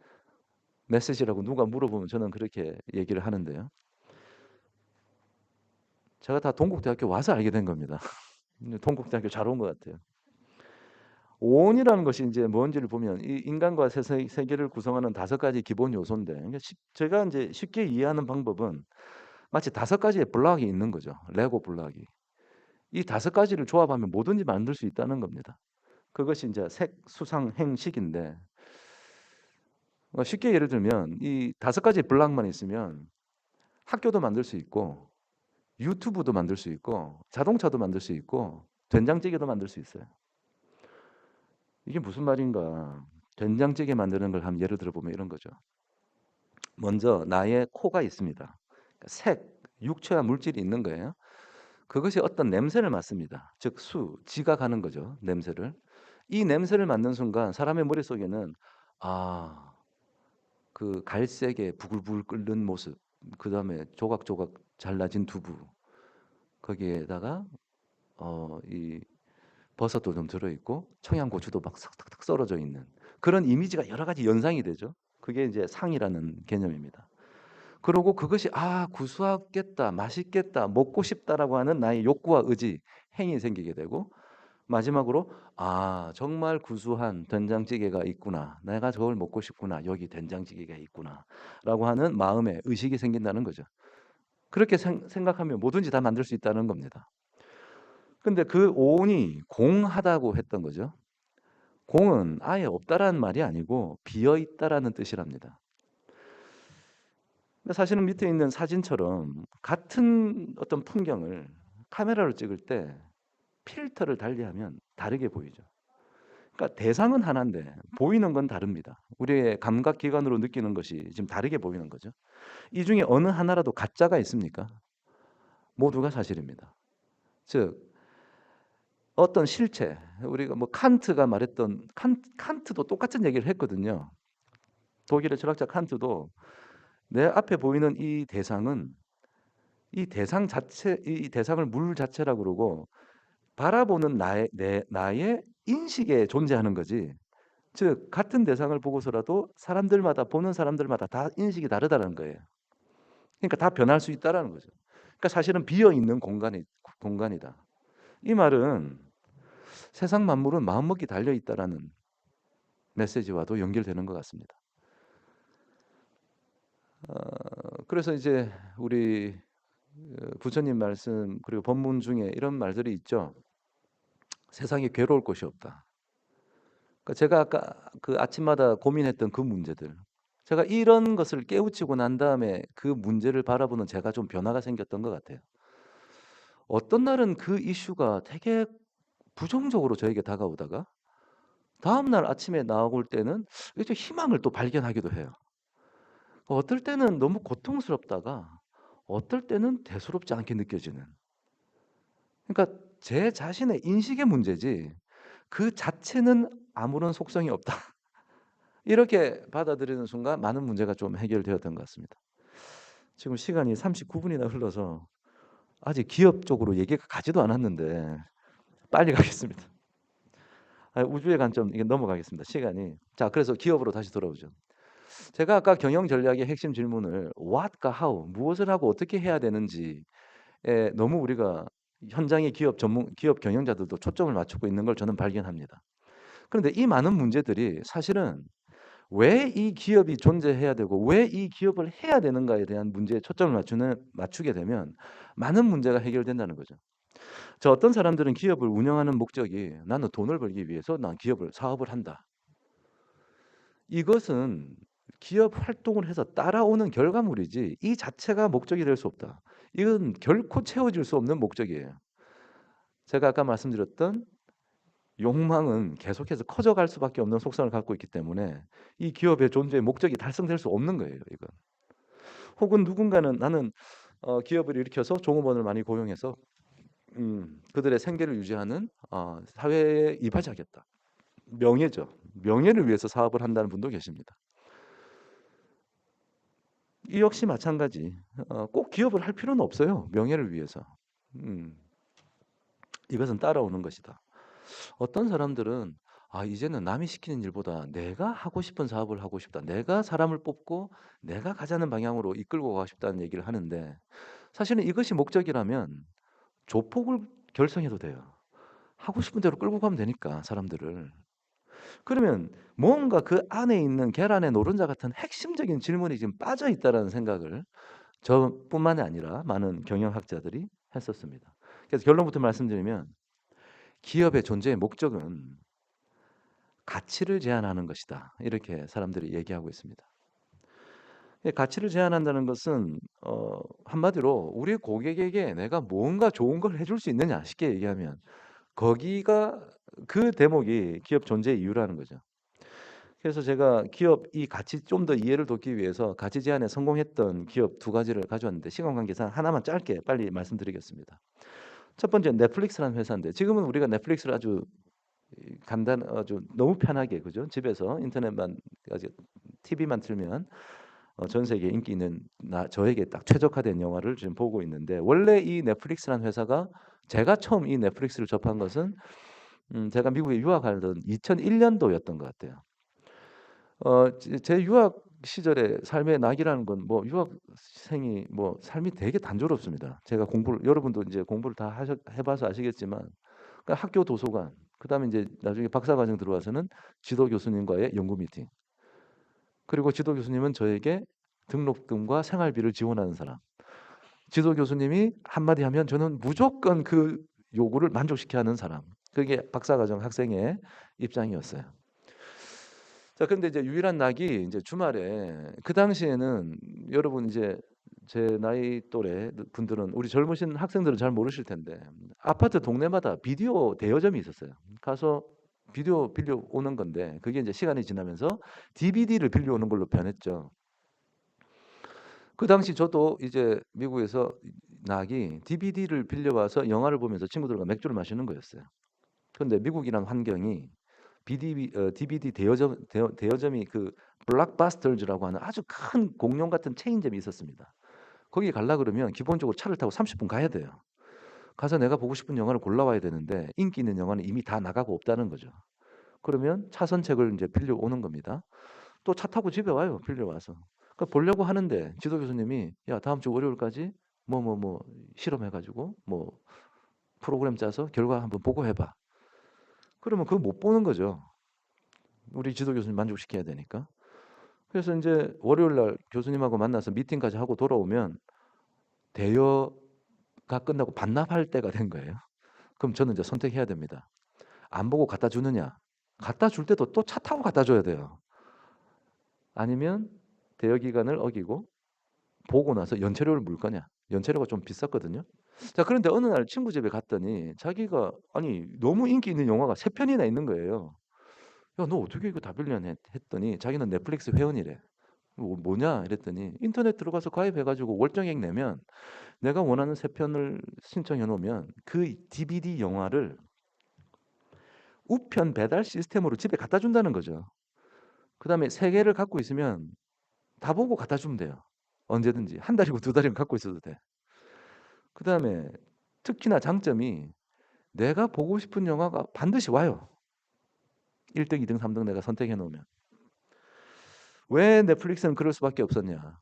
메시지라고 누가 물어보면 저는 그렇게 얘기를 하는데요. 제가 다 동국대학교 와서 알게 된 겁니다. 동국대학교 잘 온 것 같아요. 오온이라는 것이 이제 뭔지를 보면 이 인간과 세계를 구성하는 5가지 기본 요소인데 그러니까 제가 이제 쉽게 이해하는 방법은 마치 5가지의 블록이 있는 거죠. 레고 블록이. 이 5가지를 조합하면 뭐든지 만들 수 있다는 겁니다. 그것이 이제 색, 수상, 행, 식인데 쉽게 예를 들면 이 5가지 블록만 있으면 학교도 만들 수 있고 유튜브도 만들 수 있고 자동차도 만들 수 있고 된장찌개도 만들 수 있어요. 이게 무슨 말인가? 된장찌개 만드는 걸 한번 예를 들어 보면 이런 거죠. 먼저 나의 코가 있습니다. 그러니까 색, 육체와 물질이 있는 거예요. 그것이 어떤 냄새를 맡습니다. 즉 지각하는 거죠. 냄새를. 이 냄새를 맡는 순간 사람의 머릿속에는 아, 그 갈색의 부글부글 끓는 모습, 그다음에 조각조각 잘라진 두부, 거기에다가 이 버섯도 좀 들어있고 청양고추도 막 싹싹싹 썰어져 있는 그런 이미지가 여러 가지 연상이 되죠. 그게 이제 상이라는 개념입니다. 그러고 그것이 구수하겠다, 맛있겠다, 먹고 싶다라고 하는 나의 욕구와 의지, 행위 생기게 되고 마지막으로 정말 구수한 된장찌개가 있구나. 내가 저걸 먹고 싶구나. 여기 된장찌개가 있구나라고 하는 마음의 의식이 생긴다는 거죠. 그렇게 생각하면 뭐든지 다 만들 수 있다는 겁니다. 근데 그 오온이 공하다고 했던 거죠. 공은 아예 없다라는 말이 아니고 비어 있다라는 뜻이랍니다. 근데 사실은 밑에 있는 사진처럼 같은 어떤 풍경을 카메라로 찍을 때 필터를 달리하면 다르게 보이죠. 그러니까 대상은 하나인데 보이는 건 다릅니다. 우리의 감각 기관으로 느끼는 것이 지금 다르게 보이는 거죠. 이 중에 어느 하나라도 가짜가 있습니까? 모두가 사실입니다. 즉 어떤 실체, 우리가 뭐 칸트가 말했던 칸트도 똑같은 얘기를 했거든요. 독일의 철학자 칸트도 내 앞에 보이는 이 대상은 이 대상 자체, 이 대상을 물 자체라고 그러고 바라보는 나의 인식에 존재하는 거지. 즉 같은 대상을 보고서라도 사람들마다 보는 사람들마다 다 인식이 다르다는 거예요. 그러니까 다 변할 수 있다라는 거죠. 그러니까 사실은 비어 있는 공간이다. 이 말은 세상 만물은 마음먹기 달려 있다라는 메시지와도 연결되는 것 같습니다. 그래서 이제 우리 부처님 말씀 그리고 법문 중에 이런 말들이 있죠. 세상에 괴로울 곳이 없다. 그러니까 제가 아까 그 아침마다 고민했던 그 문제들. 제가 이런 것을 깨우치고 난 다음에 그 문제를 바라보는 제가 좀 변화가 생겼던 것 같아요. 어떤 날은 그 이슈가 되게 부정적으로 저에게 다가오다가 다음 날 아침에 나올 때는 이제 희망을 또 발견하기도 해요. 어떨 때는 너무 고통스럽다가 어떨 때는 대수롭지 않게 느껴지는. 그러니까 제 자신의 인식의 문제지 그 자체는 아무런 속성이 없다. 이렇게 받아들이는 순간 많은 문제가 좀 해결되었던 것 같습니다. 지금 시간이 39분이나 흘러서 아직 기업 쪽으로 얘기가 가지도 않았는데 빨리 가겠습니다. 우주의 관점 이게 넘어가겠습니다. 시간이. 자, 그래서 기업으로 다시 돌아오죠. 제가 아까 경영 전략의 핵심 질문을 what과 how 무엇을 하고 어떻게 해야 되는지에 너무 우리가 현장의 기업 경영자들도 초점을 맞추고 있는 걸 저는 발견합니다. 그런데 이 많은 문제들이 사실은 왜 이 기업이 존재해야 되고 왜 이 기업을 해야 되는가에 대한 문제에 초점을 맞추게 되면 많은 문제가 해결된다는 거죠. 어떤 사람들은 기업을 운영하는 목적이 나는 돈을 벌기 위해서 난 사업을 한다. 이것은 기업 활동을 해서 따라오는 결과물이지 이 자체가 목적이 될 수 없다. 이건 결코 채워질 수 없는 목적이에요. 제가 아까 말씀드렸던 욕망은 계속해서 커져갈 수밖에 없는 속성을 갖고 있기 때문에 이 기업의 존재의 목적이 달성될 수 없는 거예요. 이건. 혹은 누군가는 나는 기업을 일으켜서 종업원을 많이 고용해서 그들의 생계를 유지하는 사회에 이바지하겠다. 명예죠. 명예를 위해서 사업을 한다는 분도 계십니다. 이 역시 마찬가지. 꼭 기업을 할 필요는 없어요. 명예를 위해서. 음, 이것은 따라오는 것이다. 어떤 사람들은 이제는 남이 시키는 일보다 내가 하고 싶은 사업을 하고 싶다. 내가 사람을 뽑고 내가 가자는 방향으로 이끌고 가고 싶다는 얘기를 하는데 사실은 이것이 목적이라면 조폭을 결성해도 돼요. 하고 싶은 대로 끌고 가면 되니까 사람들을. 그러면 뭔가 그 안에 있는 계란의 노른자 같은 핵심적인 질문이 지금 빠져 있다라는 생각을 저뿐만이 아니라 많은 경영학자들이 했었습니다. 그래서 결론부터 말씀드리면 기업의 존재의 목적은 가치를 제한하는 것이다. 이렇게 사람들이 얘기하고 있습니다. 가치를 제한한다는 것은 한마디로 우리 고객에게 내가 뭔가 좋은 걸 해줄 수 있느냐 쉽게 얘기하면 거기가 그 대목이 기업 존재의 이유라는 거죠. 그래서 제가 기업 이 가치 좀 더 이해를 돕기 위해서 가치 제한에 성공했던 기업 두 가지를 가져왔는데 시간 관계상 하나만 짧게 빨리 말씀드리겠습니다. 첫 번째 넷플릭스라는 회사인데 지금은 우리가 넷플릭스를 아주 아주 너무 편하게 그죠? 집에서 인터넷만 아주 TV만 틀면 전 세계 인기 있는 저에게 딱 최적화된 영화를 지금 보고 있는데 원래 이 넷플릭스라는 회사가 제가 처음 이 넷플릭스를 접한 것은 제가 미국에 유학하던 2001년도였던 것 같아요. 제 유학 시절에 삶의 낙이라는 건 뭐 유학생이 뭐 삶이 되게 단조롭습니다. 제가 공부를 여러분도 이제 공부를 다 해봐서 아시겠지만 그러니까 학교 도서관 그다음에 이제 나중에 박사과정 들어와서는 지도 교수님과의 연구 미팅 그리고 지도 교수님은 저에게 등록금과 생활비를 지원하는 사람. 지도 교수님이 한마디 하면 저는 무조건 그 요구를 만족시켜야 하는 사람. 그게 박사과정 학생의 입장이었어요. 자, 근데 이제 유일한 낙이 이제 주말에 그 당시에는 여러분 이제 제 나이 또래 분들은 우리 젊으신 학생들은 잘 모르실 텐데 아파트 동네마다 비디오 대여점이 있었어요. 가서 비디오 빌려 오는 건데 그게 이제 시간이 지나면서 DVD를 빌려 오는 걸로 변했죠. 그 당시 저도 이제 미국에서 낙이 DVD를 빌려와서 영화를 보면서 친구들과 맥주를 마시는 거였어요. 그런데 미국이란 환경이 DVD 대여점이 그 블록버스터즈라고 하는 아주 큰 공룡 같은 체인점이 있었습니다. 거기 가려 그러면 기본적으로 차를 타고 30분 가야 돼요. 가서 내가 보고 싶은 영화를 골라와야 되는데 인기 있는 영화는 이미 다 나가고 없다는 거죠. 그러면 차선책을 이제 빌려오는 겁니다. 또 차 타고 집에 와요. 빌려와서. 그러니까 보려고 하는데 지도 교수님이 야 다음 주 월요일까지 뭐 실험해가지고 뭐 프로그램 짜서 결과 한번 보고해봐. 그러면 그거 못 보는 거죠. 우리 지도 교수님 만족시켜야 되니까. 그래서 이제 월요일 날 교수님하고 만나서 미팅까지 하고 돌아오면 대여가 끝나고 반납할 때가 된 거예요. 그럼 저는 이제 선택해야 됩니다. 안 보고 갖다 주느냐? 갖다 줄 때도 또 차 타고 갖다 줘야 돼요. 아니면 대여 기간을 어기고 보고 나서 연체료를 물 거냐? 연체료가 좀 비쌌거든요. 자, 그런데 어느 날 친구 집에 갔더니 자기가 아니 너무 인기 있는 영화가 세 편이나 있는 거예요. 야, 너 어떻게 이거 다 빌려내? 했더니 자기는 넷플릭스 회원이래. 뭐냐? 이랬더니 인터넷 들어가서 가입해가지고 월정액 내면 내가 원하는 세 편을 신청해 놓으면 그 DVD 영화를 우편 배달 시스템으로 집에 갖다 준다는 거죠. 그다음에 세 개를 갖고 있으면 다 보고 갖다 주면 돼요. 언제든지 한 달이고 두 달이고 갖고 있어도 돼. 그다음에 특히나 장점이 내가 보고 싶은 영화가 반드시 와요. 1등, 2등, 3등 내가 선택해 놓으면. 왜 넷플릭스는 그럴 수밖에 없었냐?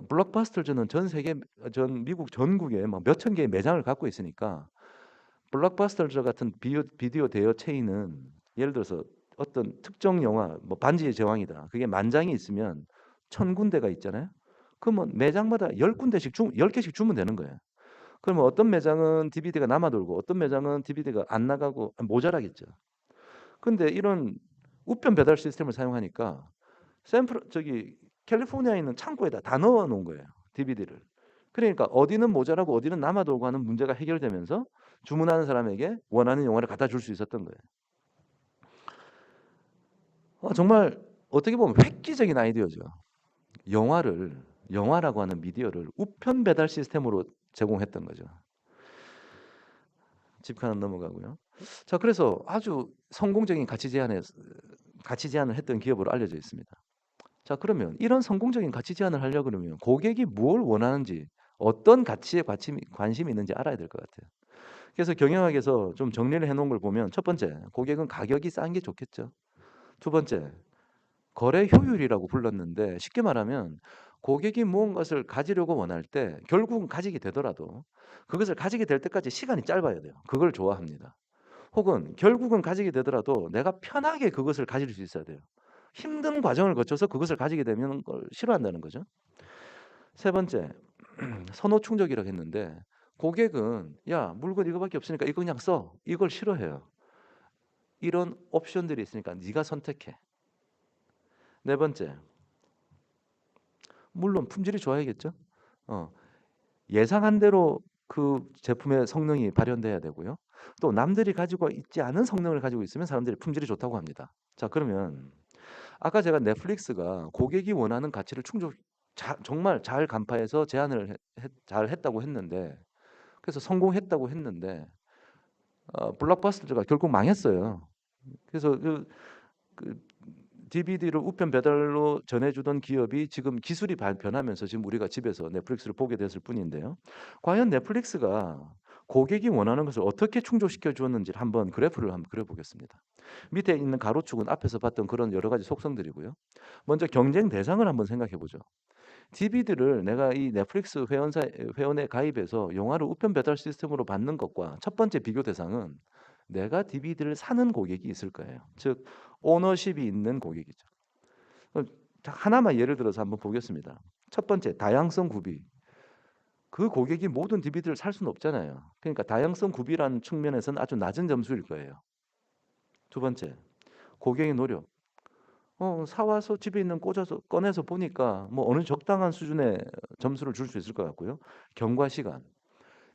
블록버스터즈는 전 미국 전국에 막 몇천 개의 매장을 갖고 있으니까 블록버스터즈 같은 비디오 대여 체인은 예를 들어서 어떤 특정 영화, 뭐 반지의 제왕이다. 그게 만장이 있으면 1,000군데가 있잖아요. 그러면 매장마다 10군데씩 10개씩 주면 되는 거예요. 그러면 어떤 매장은 DVD가 남아 돌고 어떤 매장은 DVD가 안 나가고 모자라겠죠. 근데 이런 우편 배달 시스템을 사용하니까 저기 캘리포니아에 있는 창고에다 다 넣어 놓은 거예요. DVD를. 그러니까 어디는 모자라고 어디는 남아 돌고 하는 문제가 해결되면서 주문하는 사람에게 원하는 영화를 갖다 줄 수 있었던 거예요. 정말 어떻게 보면 획기적인 아이디어죠. 영화라고 하는 미디어를 우편 배달 시스템으로 제공했던 거죠. 집 하나 넘어가고요. 자, 그래서 아주 성공적인 가치 제안을 했던 기업으로 알려져 있습니다. 자, 그러면 이런 성공적인 가치 제안을 하려 그러면 고객이 뭘 원하는지, 어떤 가치에 관심이 있는지 알아야 될 것 같아요. 그래서 경영학에서 좀 정리를 해 놓은 걸 보면 첫 번째, 고객은 가격이 싼 게 좋겠죠. 두 번째, 거래 효율이라고 불렀는데 쉽게 말하면 고객이 무언가를 가지려고 원할 때 결국은 가지게 되더라도 그것을 가지게 될 때까지 시간이 짧아야 돼요. 그걸 좋아합니다. 혹은 결국은 가지게 되더라도 내가 편하게 그것을 가질 수 있어야 돼요. 힘든 과정을 거쳐서 그것을 가지게 되면 걸 싫어한다는 거죠. 세 번째, 선호 충족이라고 했는데 고객은 야, 물건 이거밖에 없으니까 이거 그냥 써. 이걸 싫어해요. 이런 옵션들이 있으니까 네가 선택해. 네 번째, 물론 품질이 좋아야겠죠. 어, 예상한 대로 그 제품의 성능이 발현돼야 되고요. 또 남들이 가지고 있지 않은 성능을 가지고 있으면 사람들이 품질이 좋다고 합니다. 자, 그러면 아까 제가 넷플릭스가 고객이 원하는 가치를 정말 잘 간파해서 제안을 잘 했다고 했는데, 그래서 성공했다고 했는데, 블록버스터가 결국 망했어요. 그래서 그 DVD를 우편 배달로 전해주던 기업이 지금 기술이 변하면서 지금 우리가 집에서 넷플릭스를 보게 됐을 뿐인데요. 과연 넷플릭스가 고객이 원하는 것을 어떻게 충족시켜 주었는지를 한번 그래프를 한번 그려보겠습니다. 밑에 있는 가로축은 앞에서 봤던 그런 여러 가지 속성들이고요. 먼저 경쟁 대상을 한번 생각해 보죠. DVD를 내가 이 넷플릭스 회원에 가입해서 영화를 우편 배달 시스템으로 받는 것과 첫 번째 비교 대상은 내가 DVD를 사는 고객이 있을 거예요. 즉 오너십이 있는 고객이죠. 하나만 예를 들어서 한번 보겠습니다. 첫 번째, 다양성 구비. 그 고객이 모든 DVD를 살 수는 없잖아요. 그러니까 다양성 구비라는 측면에서는 아주 낮은 점수일 거예요. 두 번째, 고객의 노력. 사와서 집에 있는 꽂아서 꺼내서 보니까 뭐 어느 적당한 수준의 점수를 줄 수 있을 것 같고요. 경과 시간.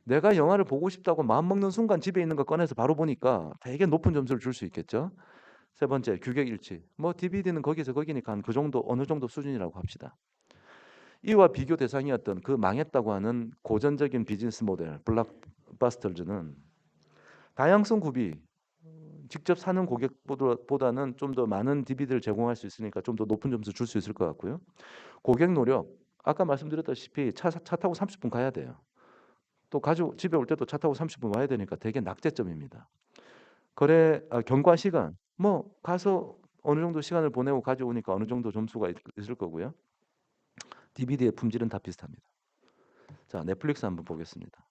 내가 영화를 보고 싶다고 마음먹는 순간 집에 있는 거 꺼내서 바로 보니까 되게 높은 점수를 줄 수 있겠죠. 세 번째, 규격 일치. 뭐 DVD는 거기서 거기니까 그 정도 어느 정도 수준이라고 합시다. 이와 비교 대상이었던 그 망했다고 하는 고전적인 비즈니스 모델 블록버스터즈는 다양성 구비, 직접 사는 고객보다는 좀 더 많은 DVD를 제공할 수 있으니까 좀 더 높은 점수 줄 수 있을 것 같고요. 고객 노력, 아까 말씀드렸다시피 차 타고 30분 가야 돼요. 또 가지고 집에 올 때도 차 타고 30분 와야 되니까 되게 낙제점입니다. 경과 시간, 뭐 가서 어느 정도 시간을 보내고 가져오니까 어느 정도 점수가 있을 거고요. DVD의 품질은 다 비슷합니다. 자, 넷플릭스 한번 보겠습니다.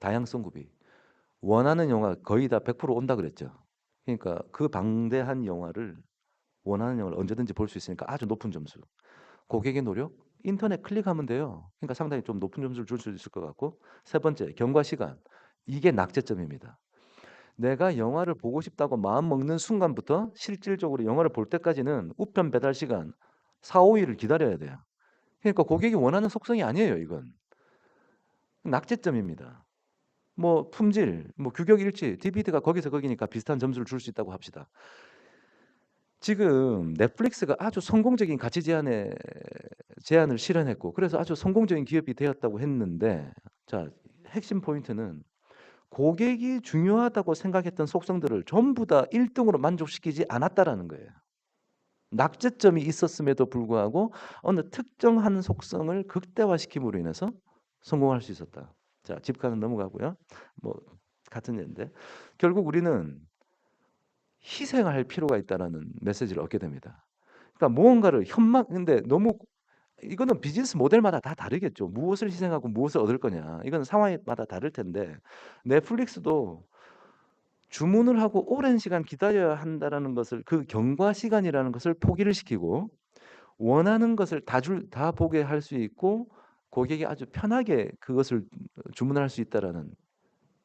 다양성 구비. 원하는 영화 거의 다 100% 온다 그랬죠. 그러니까 그 방대한 영화를 원하는 영화를 언제든지 볼 수 있으니까 아주 높은 점수. 고객의 노력? 인터넷 클릭하면 돼요. 그러니까 상당히 좀 높은 점수를 줄 수 있을 것 같고. 세 번째, 경과 시간. 이게 낙제점입니다. 내가 영화를 보고 싶다고 마음 먹는 순간부터 실질적으로 영화를 볼 때까지는 우편 배달 시간 4, 5일을 기다려야 돼요. 그러니까 고객이 원하는 속성이 아니에요, 이건. 낙제점입니다. 뭐 품질, 뭐 규격 일치, DVD가 거기서 거기니까 비슷한 점수를 줄 수 있다고 합시다. 지금 넷플릭스가 아주 성공적인 가치 제안을 실현했고 그래서 아주 성공적인 기업이 되었다고 했는데 자, 핵심 포인트는 고객이 중요하다고 생각했던 속성들을 전부 다 1등으로 만족시키지 않았다라는 거예요. 낙제점이 있었음에도 불구하고 어느 특정한 속성을 극대화시킴으로 인해서 성공할 수 있었다. 자, 집가는 넘어가고요. 뭐 같은 예인데 결국 우리는 희생할 필요가 있다라는 메시지를 얻게 됩니다. 그러니까 무언가를 근데 너무 이거는 비즈니스 모델마다 다 다르겠죠. 무엇을 희생하고 무엇을 얻을 거냐. 이건 상황마다 다를 텐데 넷플릭스도 주문을 하고 오랜 시간 기다려야 한다라는 것을 그 경과 시간이라는 것을 포기를 시키고 원하는 것을 다 보게 할 수 있고 고객이 아주 편하게 그것을 주문할 수 있다라는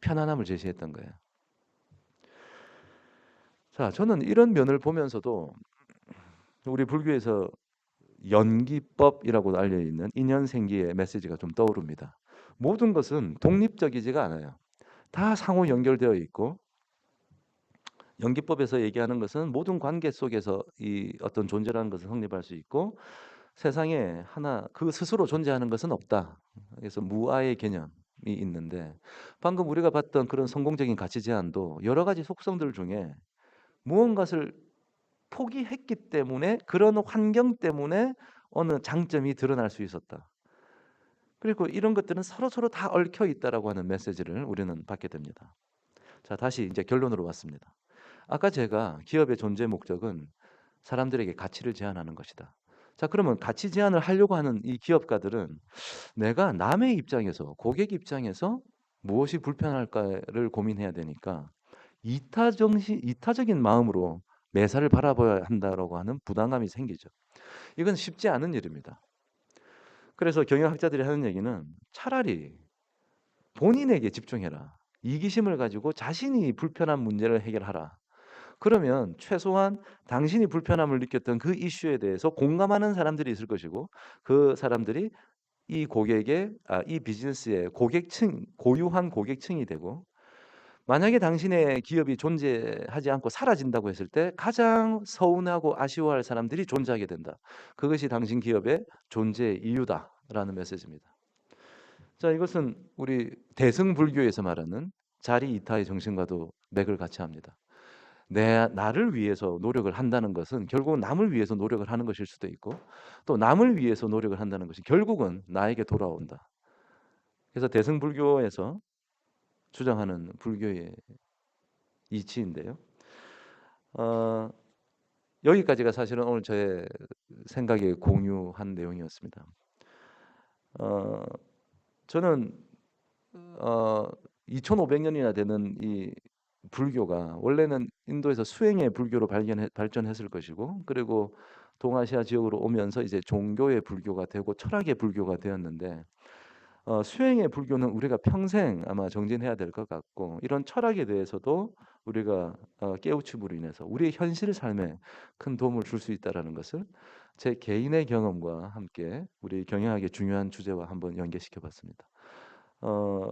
편안함을 제시했던 거예요. 자, 저는 이런 면을 보면서도 우리 불교에서 연기법이라고 알려 있는 인연생기의 메시지가 좀 떠오릅니다. 모든 것은 독립적이지가 않아요. 다 상호 연결되어 있고 연기법에서 얘기하는 것은 모든 관계 속에서 이 어떤 존재라는 것을 성립할 수 있고 세상에 하나 그 스스로 존재하는 것은 없다. 그래서 무아의 개념. 있는데 방금 우리가 봤던 그런 성공적인 가치 제안도 여러 가지 속성들 중에 무언가를 포기했기 때문에 그런 환경 때문에 어느 장점이 드러날 수 있었다. 그리고 이런 것들은 서로서로 다 얽혀 있다라고 하는 메시지를 우리는 받게 됩니다. 자, 다시 이제 결론으로 왔습니다. 아까 제가 기업의 존재 목적은 사람들에게 가치를 제안하는 것이다. 자, 그러면 가치 제안을 하려고 하는 이 기업가들은 내가 남의 입장에서, 고객 입장에서 무엇이 불편할까를 고민해야 되니까 이타적인 마음으로 매사를 바라봐야 한다라고 하는 부담감이 생기죠. 이건 쉽지 않은 일입니다. 그래서 경영학자들이 하는 얘기는 차라리 본인에게 집중해라. 이기심을 가지고 자신이 불편한 문제를 해결하라. 그러면 최소한 당신이 불편함을 느꼈던 그 이슈에 대해서 공감하는 사람들이 있을 것이고 그 사람들이 이 비즈니스의 고객층, 고유한 고객층이 되고 만약에 당신의 기업이 존재하지 않고 사라진다고 했을 때 가장 서운하고 아쉬워할 사람들이 존재하게 된다. 그것이 당신 기업의 존재의 이유다라는 메시지입니다. 자, 이것은 우리 대승불교에서 말하는 자리이타의 정신과도 맥을 같이 합니다. 나를 위해서 노력을 한다는 것은 결국은 남을 위해서 노력을 하는 것일 수도 있고 또 남을 위해서 노력을 한다는 것이 결국은 나에게 돌아온다. 그래서 대승불교에서 주장하는 불교의 이치인데요. 어, 여기까지가 사실은 오늘 저의 생각에 공유한 내용이었습니다. 어, 저는 2500년이나 되는 이 불교가 원래는 인도에서 수행의 불교로 발전했을 것이고 그리고 동아시아 지역으로 오면서 이제 종교의 불교가 되고 철학의 불교가 되었는데 수행의 불교는 우리가 평생 아마 정진해야 될 것 같고 이런 철학에 대해서도 우리가 깨우침으로 인해서 우리의 현실 삶에 큰 도움을 줄 수 있다라는 것을 제 개인의 경험과 함께 우리 경영학의 중요한 주제와 한번 연계시켜 봤습니다.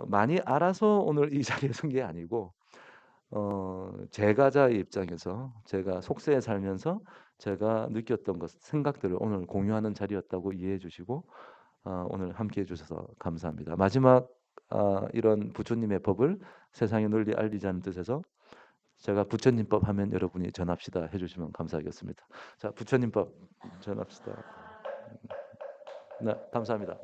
많이 알아서 오늘 이 자리에 선 게 아니고 제가자의 입장에서 제가 속세에 살면서 제가 느꼈던 것, 생각들을 오늘 공유하는 자리였다고 이해해 주시고 오늘 함께해 주셔서 감사합니다. 마지막 이런 부처님의 법을 세상에 널리 알리자는 뜻에서 제가 부처님법 하면 여러분이 전합시다 해주시면 감사하겠습니다. 자, 부처님법 전합시다. 네, 감사합니다.